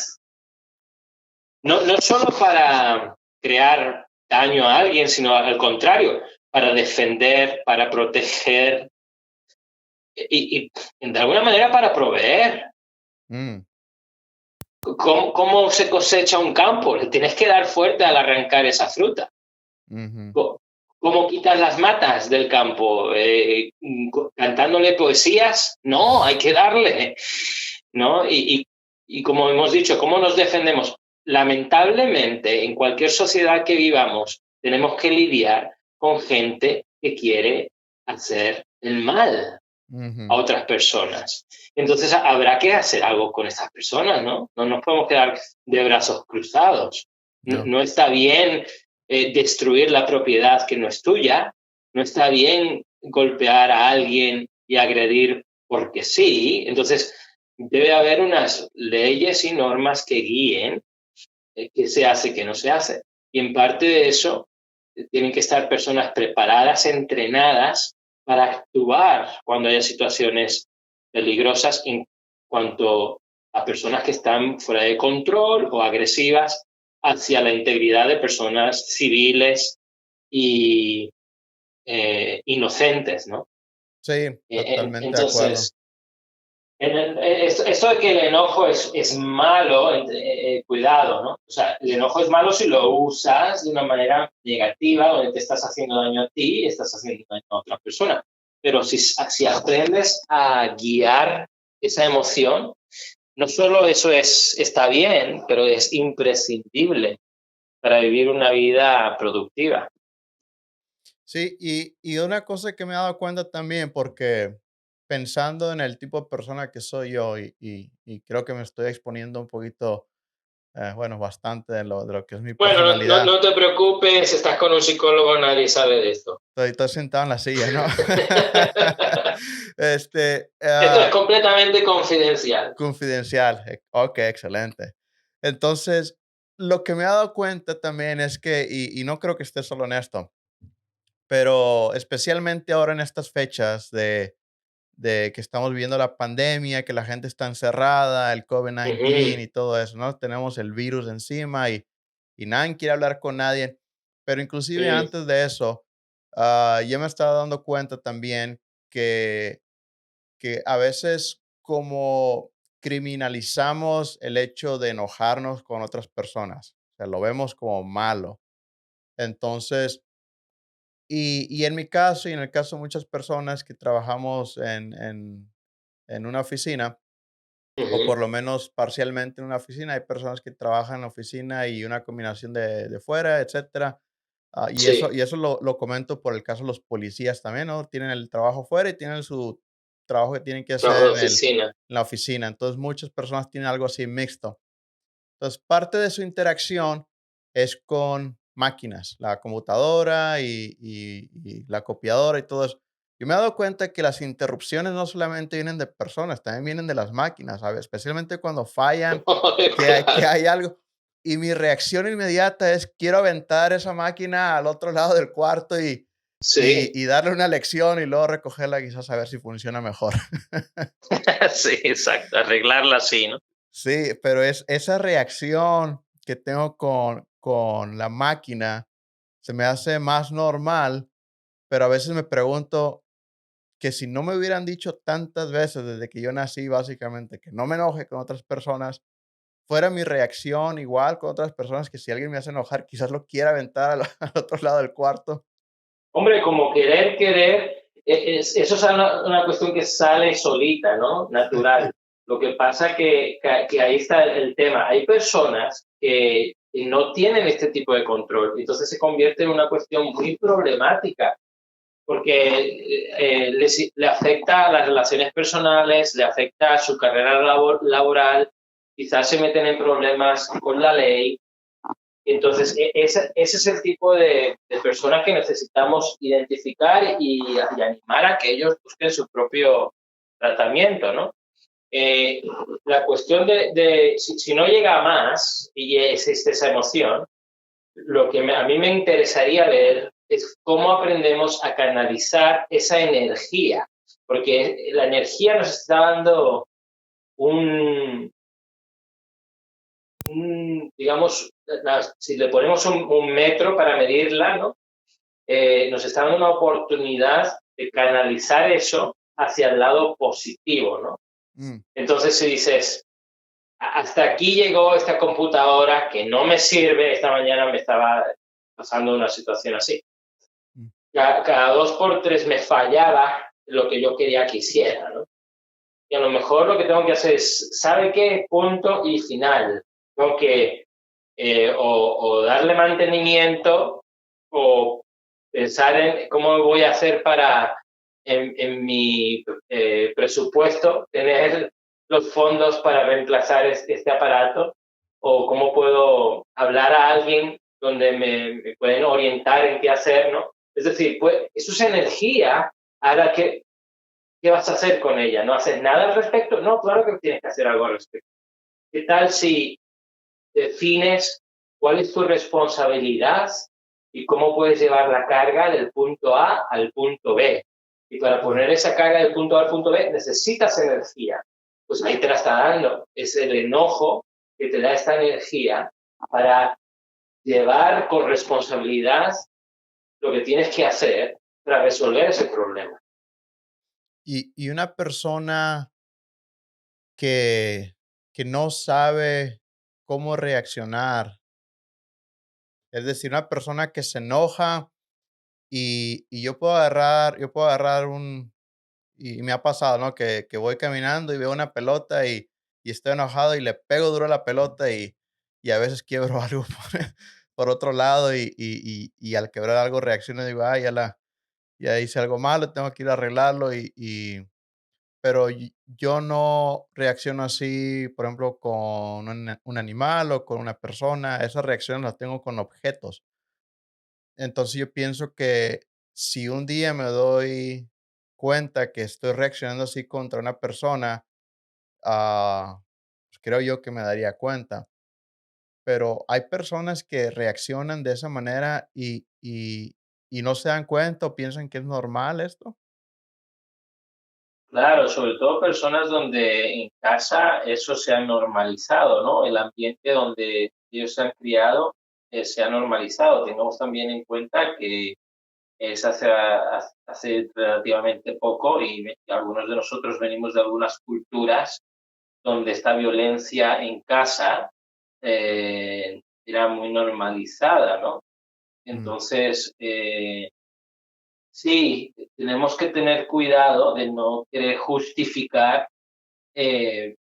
No solo para crear daño a alguien, sino al contrario, para defender, para proteger y de alguna manera para proveer. mm, ¿Cómo se cosecha un campo? Le tienes que dar fuerte al arrancar esa fruta. ujú, ¿Cómo quitas las matas del campo? ¿Cantándole poesías? No, hay que darle, ¿no? Y como hemos dicho, ¿cómo nos defendemos? Lamentablemente, en cualquier sociedad que vivamos, tenemos que lidiar con gente que quiere hacer el mal a ujú. otras personas. Entonces habrá que hacer algo con esas personas, ¿no? No nos podemos quedar de brazos cruzados. No, No. no está bien destruir la propiedad que no es tuya, no está bien golpear a alguien y agredir porque sí. Entonces debe haber unas leyes y normas que guíen qué se hace, qué no se hace. Y en parte de eso tienen que estar personas preparadas, entrenadas para actuar cuando haya situaciones peligrosas en cuanto a personas que están fuera de control o agresivas hacia la integridad de personas civiles y inocentes, ¿no? Sí, totalmente de acuerdo. Entonces, esto de que el enojo es malo, cuidado, ¿no? O sea, el enojo es malo si lo usas de una manera negativa, donde te estás haciendo daño a ti y estás haciendo daño a otra persona. Pero si aprendes a guiar esa emoción, no solo eso está bien, pero es imprescindible para vivir una vida productiva. Sí, y una cosa que me he dado cuenta también, porque pensando en el tipo de persona que soy yo y creo que me estoy exponiendo un poquito, bueno, bastante de lo que es mi Bueno, personalidad. no te preocupes, estás con un psicólogo, nadie sabe de esto. Estoy sentado en la silla, ¿no? Esto es completamente confidencial. Confidencial. Ok, excelente. Entonces, lo que me he dado cuenta también es que, y no creo que esté solo en esto, pero especialmente ahora en estas fechas de que estamos viviendo la pandemia, que la gente está encerrada, el COVID-19 Ujú. y todo eso, ¿no? Tenemos el virus encima y nadie quiere hablar con nadie. Pero inclusive Sí. antes de eso, yo me estaba dando cuenta también que, que a veces como criminalizamos el hecho de enojarnos con otras personas, o sea, lo vemos como malo. Entonces, y en mi caso y en el caso de muchas personas que trabajamos en una oficina, o por Ujú. lo menos parcialmente en una oficina, hay personas que trabajan en la oficina y una combinación de fuera, etcétera. Sí, Y eso lo comento por el caso de los policías también, ¿no? Tienen el trabajo fuera y tienen su trabajo que tienen que trabajo hacer de oficina. en la oficina. Entonces, muchas personas tienen algo así mixto. Entonces, parte de su interacción es con máquinas, la computadora y la copiadora y todo eso. Yo me he dado cuenta que las interrupciones no solamente vienen de personas, también vienen de las máquinas, ¿sabes? Especialmente cuando fallan, que hay algo. Y mi reacción inmediata es, quiero aventar esa máquina al otro lado del cuarto Sí, y darle una lección y luego recogerla quizás a ver si funciona mejor. sí, exacto, arreglarla así, ¿no? Sí, pero es esa reacción que tengo con la máquina se me hace más normal, pero a veces me pregunto, que si no me hubieran dicho tantas veces desde que yo nací, básicamente, que no me enoje con otras personas, fuera mi reacción igual con otras personas, que si alguien me hace enojar, quizás lo quiera aventar al, al otro lado del cuarto. Hombre, como querer, eso es una cuestión que sale solita, ¿no? Natural. Lo que pasa que ahí está el tema. Hay personas que no tienen este tipo de control, entonces se convierte en una cuestión muy problemática, porque le afecta a las relaciones personales, le afecta a su carrera laboral, quizás se meten en problemas con la ley. Entonces, ese es el tipo de personas que necesitamos identificar y animar a que ellos busquen su propio tratamiento, ¿no? La cuestión de si no llega a más y existe esa emoción, lo que a mí me interesaría ver es cómo aprendemos a canalizar esa energía, porque la energía nos está dando un digamos, si le ponemos un metro para medirla, ¿no? Nos está dando una oportunidad de canalizar eso hacia el lado positivo, ¿no? Entonces, si dices, hasta aquí llegó esta computadora que no me sirve, esta mañana me estaba pasando una situación así. Cada 2 por 3 me fallaba lo que yo quería que hiciera, ¿no? Y a lo mejor lo que tengo que hacer es, ¿sabe qué? Punto y final. Tengo que o darle mantenimiento o pensar en cómo voy a hacer para en mi presupuesto tener los fondos para reemplazar este aparato, o cómo puedo hablar a alguien donde me pueden orientar en qué hacer, ¿no? Es decir, pues, eso es energía. Ahora, ¿qué vas a hacer con ella? ¿No haces nada al respecto? No, claro que tienes que hacer algo al respecto. ¿Qué tal si defines cuál es tu responsabilidad y cómo puedes llevar la carga del punto A al punto B? Y para poner esa carga del punto A al punto B necesitas energía. Pues ahí te la está dando. Es el enojo que te da esta energía para llevar con responsabilidad lo que tienes que hacer para resolver ese problema. Y una persona que no sabe cómo reaccionar, es decir, una persona que se enoja y yo puedo agarrar y me ha pasado, ¿no? Que voy caminando y veo una pelota y estoy enojado y le pego duro a la pelota y a veces quiebro algo por otro lado y al quebrar algo reacciono y digo, ay, ya hice algo malo, tengo que ir a arreglarlo pero yo no reacciono así, por ejemplo, con un animal o con una persona. Esas reacciones las tengo con objetos. Entonces yo pienso que si un día me doy cuenta que estoy reaccionando así contra una persona, pues creo yo que me daría cuenta. Pero hay personas que reaccionan de esa manera y no se dan cuenta o piensan que es normal esto. Claro, sobre todo personas donde en casa eso se ha normalizado, ¿no? El ambiente donde ellos se han criado se ha normalizado. Tengamos también en cuenta que es hace relativamente poco y algunos de nosotros venimos de algunas culturas donde esta violencia en casa era muy normalizada, ¿no? Mm, Entonces, sí, tenemos que tener cuidado de no querer justificar eh,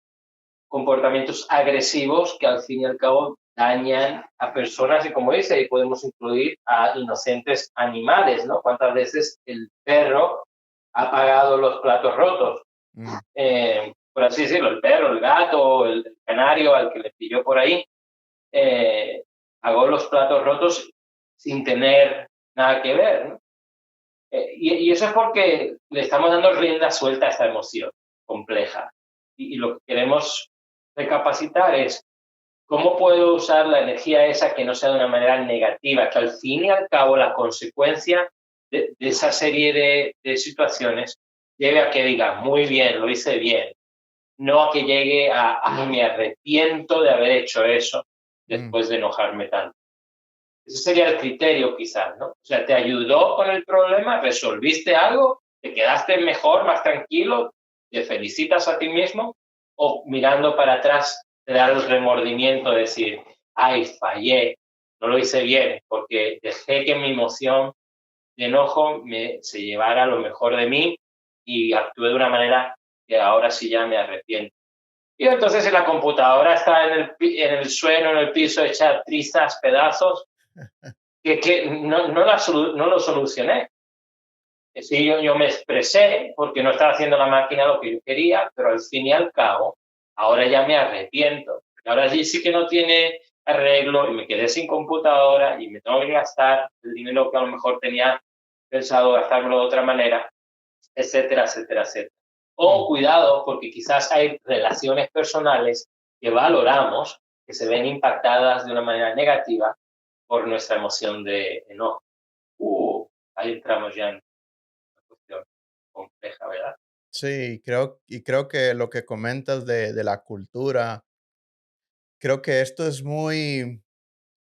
comportamientos agresivos que al fin y al cabo dañan a personas y, como dice, ahí podemos incluir a inocentes animales, ¿no? ¿Cuántas veces el perro ha pagado los platos rotos? mm, Por así decirlo, el perro, el gato, el canario al que le pilló por ahí, pagó los platos rotos sin tener nada que ver, ¿no? Y eso es porque le estamos dando rienda suelta a esta emoción compleja. Y lo que queremos recapacitar es cómo puedo usar la energía esa que no sea de una manera negativa, que al fin y al cabo la consecuencia de esa serie de situaciones lleve a que diga, muy bien, lo hice bien, no a que llegue a me arrepiento de haber hecho eso mm. después de enojarme tanto. Ese sería el criterio quizás, ¿no? O sea, ¿te ayudó con el problema? ¿Resolviste algo? ¿Te quedaste mejor, más tranquilo? ¿Te felicitas a ti mismo? ¿O mirando para atrás te da el remordimiento de decir, ay, fallé, no lo hice bien, porque dejé que mi emoción de enojo se llevara lo mejor de mí y actué de una manera que ahora sí ya me arrepiento? Y entonces la computadora está en el suelo, en el piso, hecha trizas, pedazos, que no lo solucioné. Sí, yo me expresé porque no estaba haciendo la máquina lo que yo quería, pero al fin y al cabo, ahora ya me arrepiento. Ahora sí que no tiene arreglo y me quedé sin computadora y me tengo que gastar el dinero que a lo mejor tenía pensado gastármelo de otra manera, etcétera, etcétera, etcétera. Mm. O cuidado, porque quizás hay relaciones personales que valoramos que se ven impactadas de una manera negativa por nuestra emoción de enojo. Ahí entramos ya en una cuestión compleja, ¿verdad? Sí, y creo que lo que comentas de la cultura, creo que esto es muy,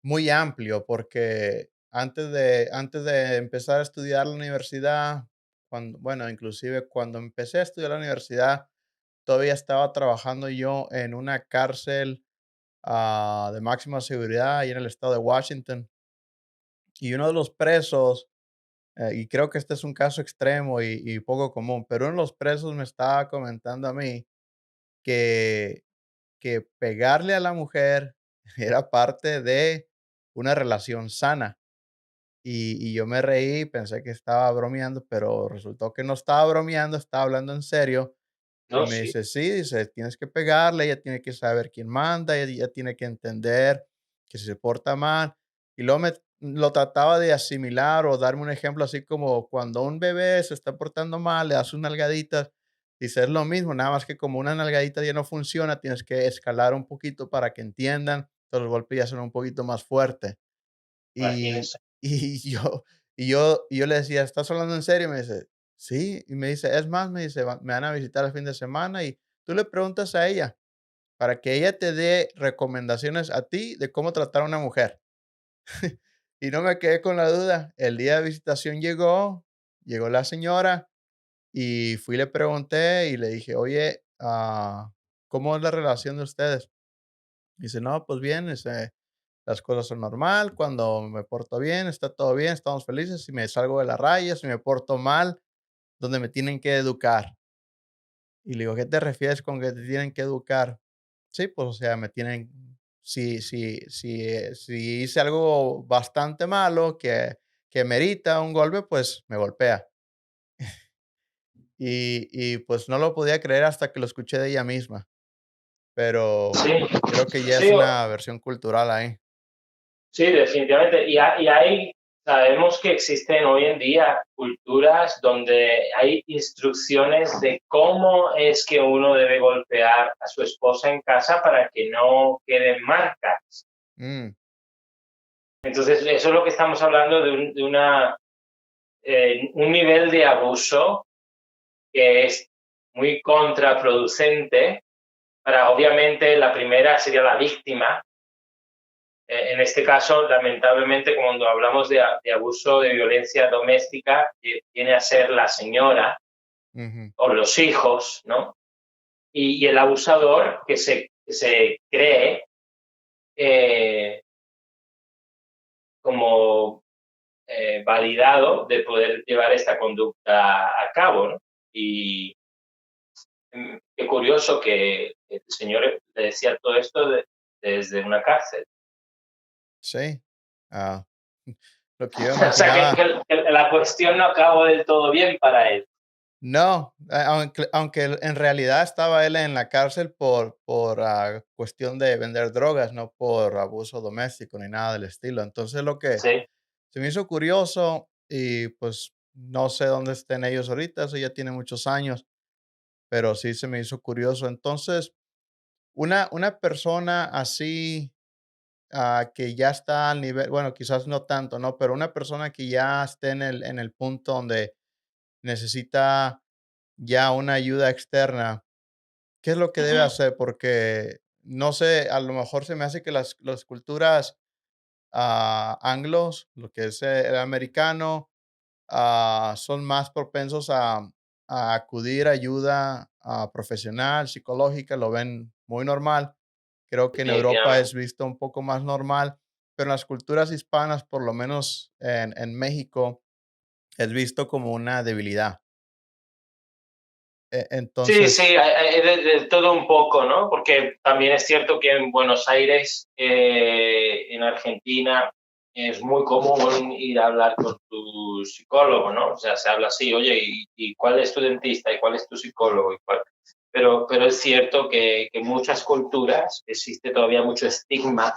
muy amplio porque antes de empezar a estudiar la universidad, bueno, inclusive cuando empecé a estudiar la universidad, todavía estaba trabajando yo en una cárcel de máxima seguridad ahí en el estado de Washington. Y uno de los presos, y creo que este es un caso extremo y poco común, pero uno de los presos me estaba comentando a mí que, que pegarle a la mujer era parte de una relación sana. Y yo me reí, pensé que estaba bromeando, pero resultó que no estaba bromeando, estaba hablando en serio. Y No, me sí, dice, sí, dice, tienes que pegarle, ella tiene que saber quién manda, ella tiene que entender que si se porta mal. Y luego lo trataba de asimilar o darme un ejemplo así como cuando un bebé se está portando mal, le das una nalgadita. Dice, es lo mismo, nada más que como una nalgadita ya no funciona, tienes que escalar un poquito para que entiendan, entonces los golpes ya son un poquito más fuertes. Y imagínense. y yo le decía: "¿Estás hablando en serio?". Me dice: "Sí". Y me dice: "Es más", me dice: Me van a visitar el fin de semana y tú le preguntas a ella para que ella te dé recomendaciones a ti de cómo tratar a una mujer". Y no me quedé con la duda. El día de visitación llegó la señora y fui y le pregunté y le dije: "Oye, ¿cómo es la relación de ustedes?". Dice: "No, pues bien", dice, "las cosas son normal, cuando me porto bien, está todo bien, estamos felices, si me salgo de la raya, si me porto mal, donde me tienen que educar". Y le digo: "¿Qué te refieres con que te tienen que educar?". Sí, pues, o sea, me tienen si hice algo bastante malo que merita un golpe, pues, me golpea. Pues, no lo podía creer hasta que lo escuché de ella misma, pero Sí, creo que ya es sí, una versión cultural ahí. sí, definitivamente. Y hay, sabemos que existen hoy en día culturas donde hay instrucciones de cómo es que uno debe golpear a su esposa en casa para que no queden marcas. Mm, Entonces, eso es lo que estamos hablando un nivel de abuso que es muy contraproducente para, obviamente, la primera sería la víctima. En este caso, lamentablemente, cuando hablamos de abuso, de violencia doméstica, viene a ser la señora ujú. o los hijos, ¿no? Y el abusador que se cree eh, como validado de poder llevar esta conducta a cabo, ¿no? Y qué curioso que el señor le decía todo esto desde una cárcel. Sí, ah, lo que yo O sea, imaginaba. que la cuestión no acabó del todo bien para él. No, aunque en realidad estaba él en la cárcel por cuestión de vender drogas, no por abuso doméstico ni nada del estilo. Entonces, lo que Sí. se me hizo curioso y, pues, no sé dónde estén ellos ahorita, eso ya tiene muchos años, pero sí se me hizo curioso. Entonces, una persona así, que ya está al nivel, bueno, quizás no tanto, ¿no? Pero una persona que ya esté en el punto donde necesita ya una ayuda externa, ¿qué es lo que debe Ujú. hacer? Porque no sé, a lo mejor se me hace que las culturas anglos, lo que es el americano, son más propensos a acudir a ayuda profesional, psicológica, lo ven muy normal. Creo que en Europa es definitivamente. visto un poco más normal, pero en las culturas hispanas, por lo menos en México, es visto como una debilidad. Sí, sí, Entonces, hay de todo un poco, ¿no? Porque también es cierto que en Buenos Aires, en Argentina, es muy común ir a hablar con tu psicólogo, ¿no? O sea, se habla así, oye, ¿y cuál es tu dentista? ¿Y cuál es tu psicólogo? Pero es cierto que en muchas culturas existe todavía mucho estigma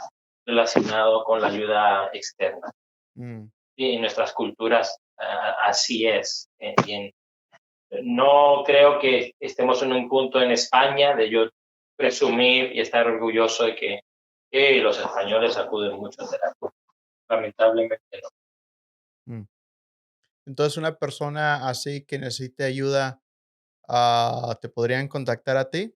relacionado con la ayuda externa. mm, Y en nuestras culturas así es. No creo que estemos en un punto en España de yo presumir y estar orgulloso de que los españoles acuden mucho a terapia. Lamentablemente no. mm. Entonces una persona así que necesite ayuda, ¿te podrían contactar a ti?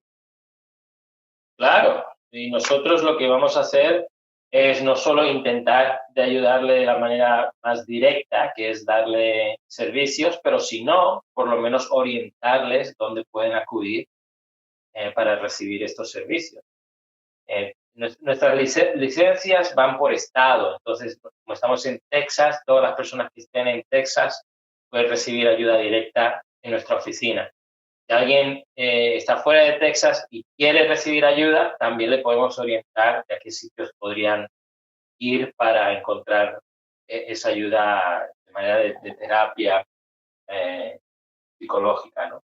Claro, y nosotros lo que vamos a hacer es no solo intentar de ayudarle de la manera más directa, que es darle servicios, pero si no, por lo menos orientarles dónde pueden acudir para recibir estos servicios. Nuestras licencias van por estado, entonces, como estamos en Texas, todas las personas que estén en Texas pueden recibir ayuda directa en nuestra oficina. Si alguien está fuera de Texas y quiere recibir ayuda, también le podemos orientar de a qué sitios podrían ir para encontrar esa ayuda de manera de terapia eh, psicológica, ¿no?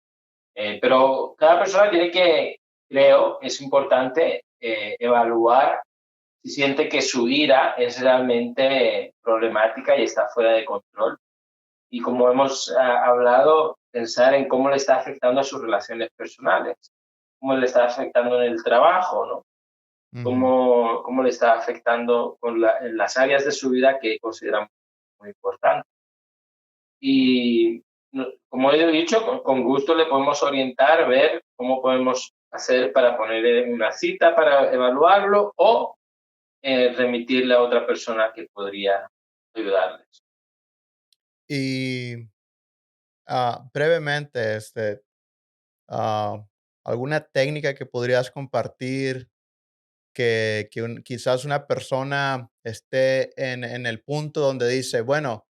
Pero cada persona tiene que, creo, es importante evaluar si siente que su ira es realmente problemática y está fuera de control. Y como hemos hablado, pensar en cómo le está afectando a sus relaciones personales, cómo le está afectando en el trabajo, ¿no? Ujú. Cómo le está afectando en las áreas de su vida que consideramos muy importantes. Y como he dicho, con gusto le podemos orientar, ver cómo podemos hacer para poner una cita para evaluarlo o remitirle a otra persona que podría ayudarles. Y brevemente, ah, ¿alguna técnica que podrías compartir que quizás una persona esté en el punto donde dice, bueno,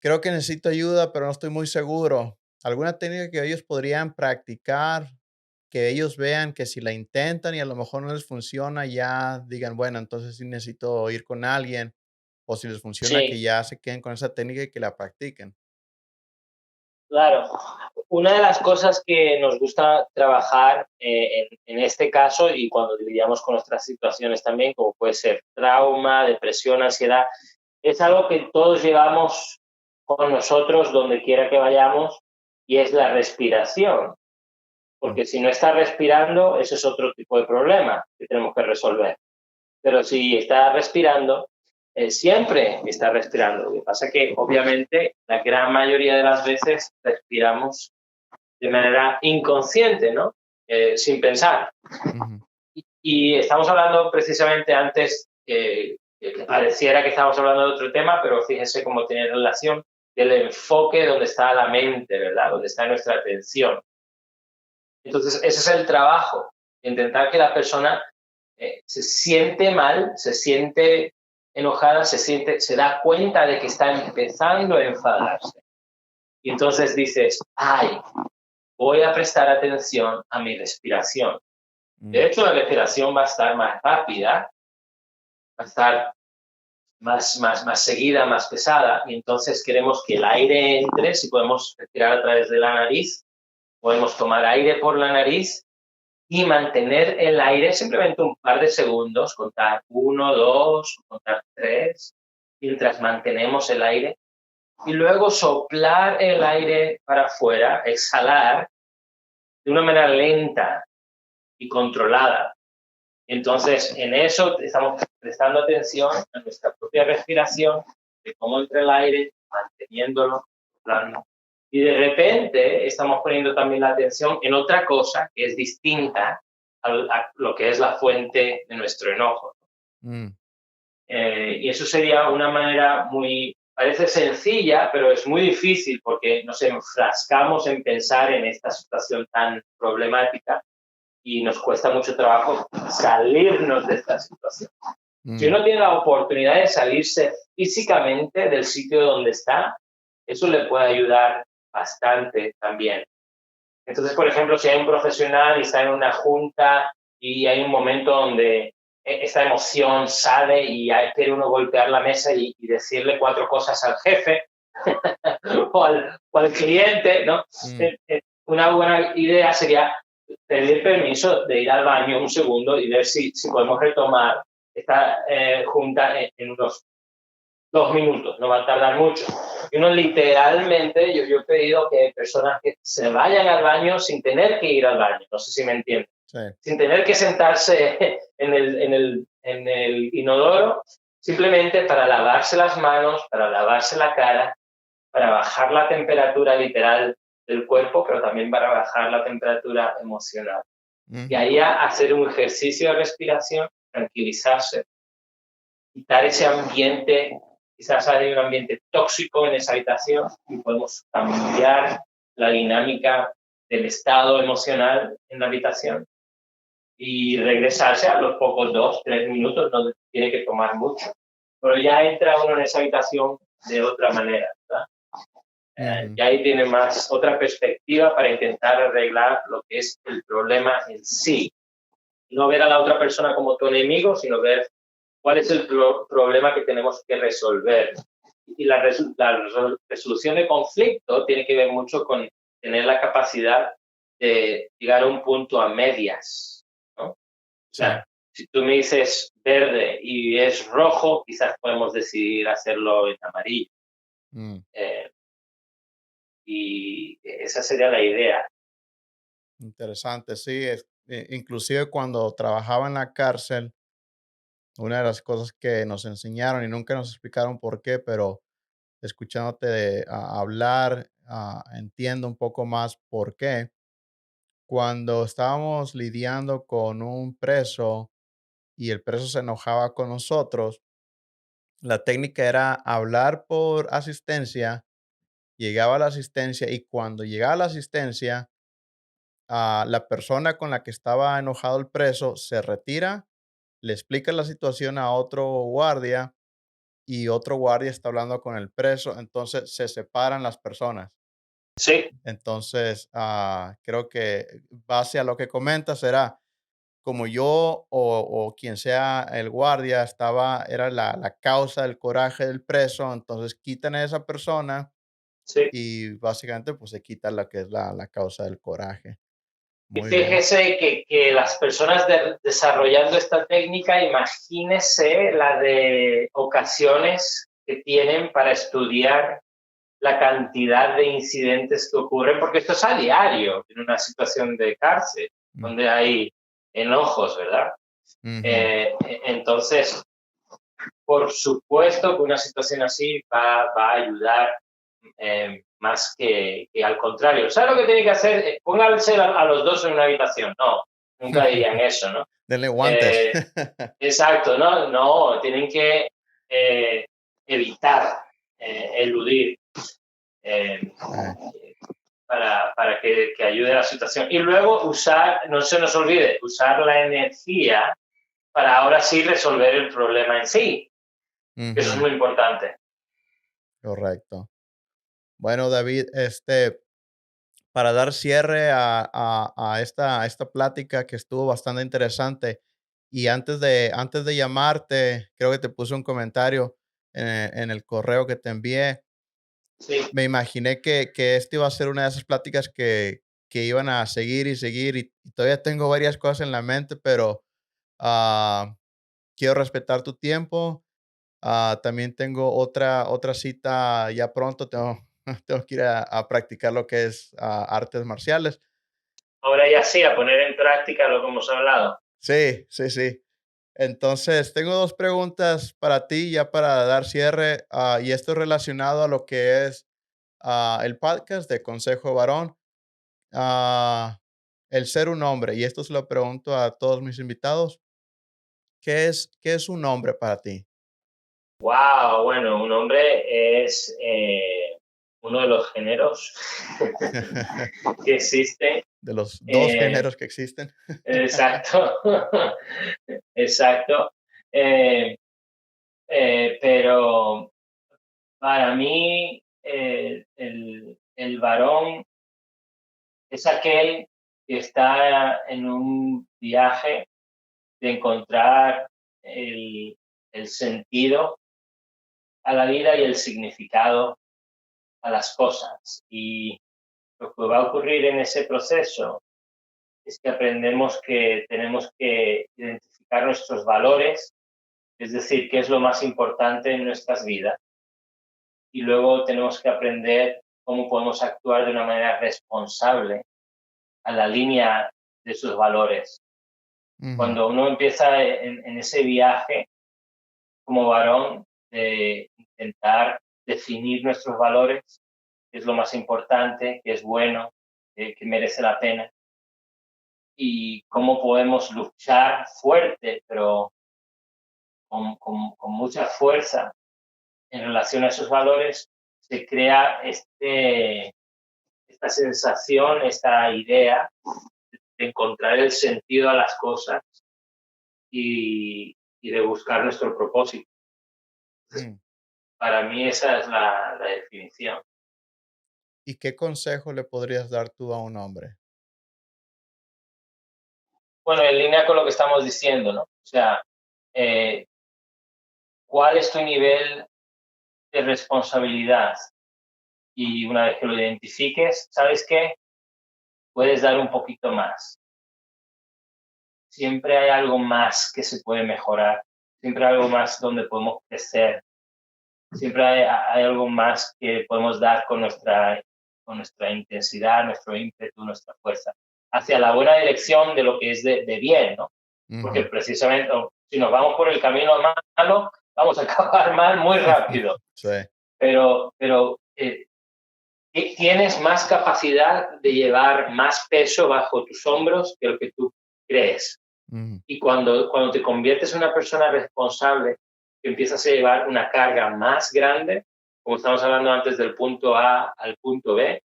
creo que necesito ayuda, pero no estoy muy seguro? ¿Alguna técnica que ellos podrían practicar, que ellos vean que si la intentan y a lo mejor no les funciona, ya digan, bueno, entonces sí necesito ir con alguien, o si les funciona, que Sí, ya se queden con esa técnica y que la practiquen? claro. Una de las cosas que nos gusta trabajar en este caso y cuando lidiamos con nuestras situaciones también, como puede ser trauma, depresión, ansiedad, es algo que todos llevamos con nosotros donde quiera que vayamos y es la respiración. Mm, Porque si no está respirando, ese es otro tipo de problema que tenemos que resolver. Pero si está respirando, siempre está respirando. Lo que pasa es que obviamente la gran mayoría de las veces respiramos de manera inconsciente, ¿no? Sin pensar. ujú, Y estamos hablando precisamente antes, que pareciera que estamos hablando de otro tema, pero fíjense cómo tiene relación del enfoque donde está la mente, ¿verdad? Donde está nuestra atención. Entonces, ese es el trabajo, intentar que la persona se siente mal, se siente enojada, se da cuenta de que está empezando a enfadarse. Y entonces dices, ay, voy a prestar atención a mi respiración. mm, De hecho, la respiración va a estar más rápida, va a estar más seguida, más pesada. Y entonces queremos que el aire entre, si podemos respirar a través de la nariz, podemos tomar aire por la nariz y mantener el aire simplemente un par de segundos, contar uno, dos, contar tres, mientras mantenemos el aire y luego soplar el aire para afuera, exhalar de una manera lenta y controlada. Entonces, en eso estamos prestando atención a nuestra propia respiración, de cómo entra el aire, manteniéndolo, soplando. Y de repente estamos poniendo también la atención en otra cosa que es distinta a lo que es la fuente de nuestro enojo. mm, Y eso sería una manera muy parece sencilla, pero es muy difícil porque nos enfrascamos en pensar en esta situación tan problemática y nos cuesta mucho trabajo salirnos de esta situación. Si Mm, uno tiene la oportunidad de salirse físicamente del sitio donde está, eso le puede ayudar bastante también. Entonces, por ejemplo, si hay un profesional y está en una junta y hay un momento donde esta emoción sale y quiere uno golpear la mesa y decirle 4 cosas al jefe o al cliente, ¿no? mm, Una buena idea sería pedir permiso de ir al baño un segundo y ver si podemos retomar esta junta en unos 2 minutos, no va a tardar mucho. Y uno literalmente, yo he pedido que personas que se vayan al baño sin tener que ir al baño, no sé si me entienden, sí. sin tener que sentarse en el inodoro, simplemente para lavarse las manos, para lavarse la cara, para bajar la temperatura literal del cuerpo, pero también para bajar la temperatura emocional. Y Ujú, ahí hacer un ejercicio de respiración, tranquilizarse, quitar ese ambiente, quizás hay un ambiente tóxico en esa habitación y podemos cambiar la dinámica del estado emocional en la habitación y regresarse a los pocos 2, 3 minutos, no tiene que tomar mucho. Pero ya entra uno en esa habitación de otra manera, ¿verdad? ujú, Y ahí tiene más otra perspectiva para intentar arreglar lo que es el problema en sí. No ver a la otra persona como tu enemigo, sino ver cuál es el problema que tenemos que resolver. Y la resolución de conflicto tiene que ver mucho con tener la capacidad de llegar a un punto a medias, ¿no? O sí. sea, si tú me dices verde y es rojo, quizás podemos decidir hacerlo en amarillo. Mm, Eh, y esa sería la idea. interesante, sí. Inclusive cuando trabajaba en la cárcel, una de las cosas que nos enseñaron y nunca nos explicaron por qué, pero escuchándote hablar, entiendo un poco más por qué. Cuando estábamos lidiando con un preso y el preso se enojaba con nosotros, la técnica era hablar por asistencia, llegaba la asistencia y cuando llegaba la asistencia, la persona con la que estaba enojado el preso se retira, le explica la situación a otro guardia y otro guardia está hablando con el preso, entonces se separan las personas. Sí, Entonces, creo que base a lo que comentas era como yo o quien sea el guardia era la causa del coraje del preso, entonces quitan a esa persona sí. y básicamente pues se quita la que es la causa del coraje. Y Muy bien. fíjese que las personas desarrollando esta técnica, imagínese la de ocasiones que tienen para estudiar la cantidad de incidentes que ocurren, porque esto es a diario en una situación de cárcel, Mm, donde hay enojos, ¿verdad? ujú, Entonces, por supuesto que una situación así va a ayudar más que al contrario. ¿Sabes lo que tiene que hacer? Pónganse a los dos en una habitación. No, nunca dirían eso, ¿no? denle guantes. Eh, exacto, ¿no? No, tienen que eh, evitar, eludir, eh, Eh, para que ayude a la situación. Y luego usar, no se nos olvide, usar la energía para ahora sí resolver el problema en sí. Eso es ujú, muy importante. correcto. Bueno, David, para dar cierre a esta plática que estuvo bastante interesante. Y antes de llamarte, creo que te puse un comentario en el correo que te envié. Sí, Me imaginé que esta iba a ser una de esas pláticas que iban a seguir y seguir. Y todavía tengo varias cosas en la mente, pero ah, quiero respetar tu tiempo. También tengo otra cita ya pronto. Tengo que ir a practicar lo que es artes marciales. ahora ya sí, a poner en práctica lo que hemos hablado. Sí, sí, sí. Entonces, tengo dos preguntas para ti ya para dar cierre, y esto es relacionado a lo que es el podcast de Consejo Varón, ah, el ser un hombre. Y esto se lo pregunto a todos mis invitados. ¿Qué es un hombre para ti? Wow, bueno, un hombre es uno de los géneros que existen. De los dos Eh, géneros que existen. exacto, exacto. Eh, pero para mí el varón es aquel que está en un viaje de encontrar el, el sentido a la vida y el significado a las cosas. Y lo que va a ocurrir en ese proceso es que aprendemos que tenemos que identificar nuestros valores, es decir, qué es lo más importante en nuestras vidas. Y luego tenemos que aprender cómo podemos actuar de una manera responsable a la línea de sus valores. Ujú, Cuando uno empieza en ese viaje como varón de intentar definir nuestros valores, qué es lo más importante, qué es bueno, que merece la pena, y cómo podemos luchar fuerte, pero con mucha fuerza en relación a esos valores, se crea esta sensación, esta idea de encontrar el sentido a las cosas y de buscar nuestro propósito. mm. Para mí esa es la definición. ¿Y qué consejo le podrías dar tú a un hombre? Bueno, en línea con lo que estamos diciendo, ¿no? O sea, eh, ¿cuál es tu nivel de responsabilidad? Y una vez que lo identifiques, ¿sabes qué? Puedes dar un poquito más. Siempre hay algo más que se puede mejorar, siempre hay algo más donde podemos crecer, siempre hay algo más que podemos dar con nuestra intensidad, nuestro ímpetu, nuestra fuerza, hacia la buena dirección de lo que es de bien, ¿no? Porque Ujú. precisamente si nos vamos por el camino malo, vamos a acabar mal muy rápido. Sí. Pero tienes más capacidad de llevar más peso bajo tus hombros que lo que tú crees. Ujú, Y cuando te conviertes en una persona responsable, que empiezas a llevar una carga más grande, como estamos hablando antes del punto A al punto B,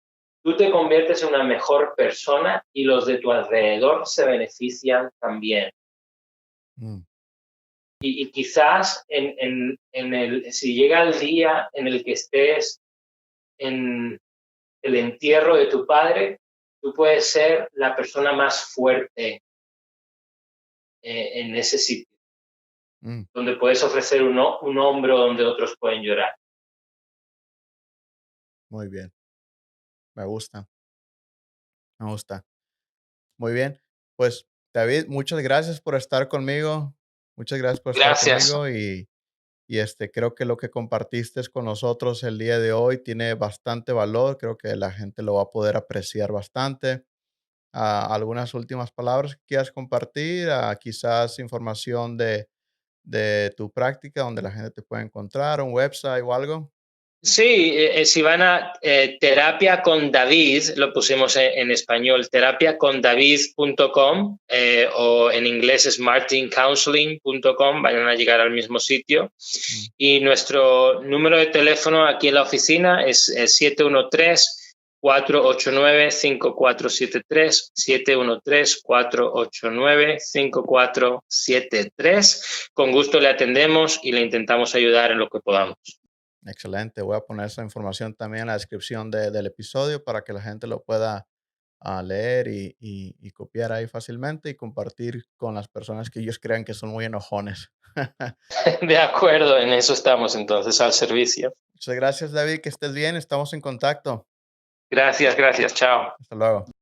tú te conviertes en una mejor persona y los de tu alrededor se benefician también. mm, Y quizás si llega el día en el que estés en el entierro de tu padre, tú puedes ser la persona más fuerte en ese sitio, mm. donde puedes ofrecer un hombro donde otros pueden llorar. Muy bien. Me gusta. Me gusta. Muy bien. Pues, David, muchas gracias por estar conmigo. Muchas gracias por estar Gracias. conmigo y creo que lo que compartiste con nosotros el día de hoy tiene bastante valor. Creo que la gente lo va a poder apreciar bastante. ¿Algunas últimas palabras que quieras compartir? Quizás información de tu práctica donde la gente te puede encontrar, un website o algo. Sí, si van a Terapia con David, lo pusimos en español, terapiacondavid.com o en inglés es martincounseling.com, vayan a llegar al mismo sitio. Mm, Y nuestro número de teléfono aquí en la oficina es 713-489-5473, 713-489-5473. Con gusto le atendemos y le intentamos ayudar en lo que podamos. Excelente. Voy a poner esa información también en la descripción del episodio para que la gente lo pueda leer y copiar ahí fácilmente y compartir con las personas que ellos crean que son muy enojones. De acuerdo, en eso estamos entonces al servicio. Muchas gracias, David. Que estés bien. Estamos en contacto. Gracias, gracias, chao. Hasta luego.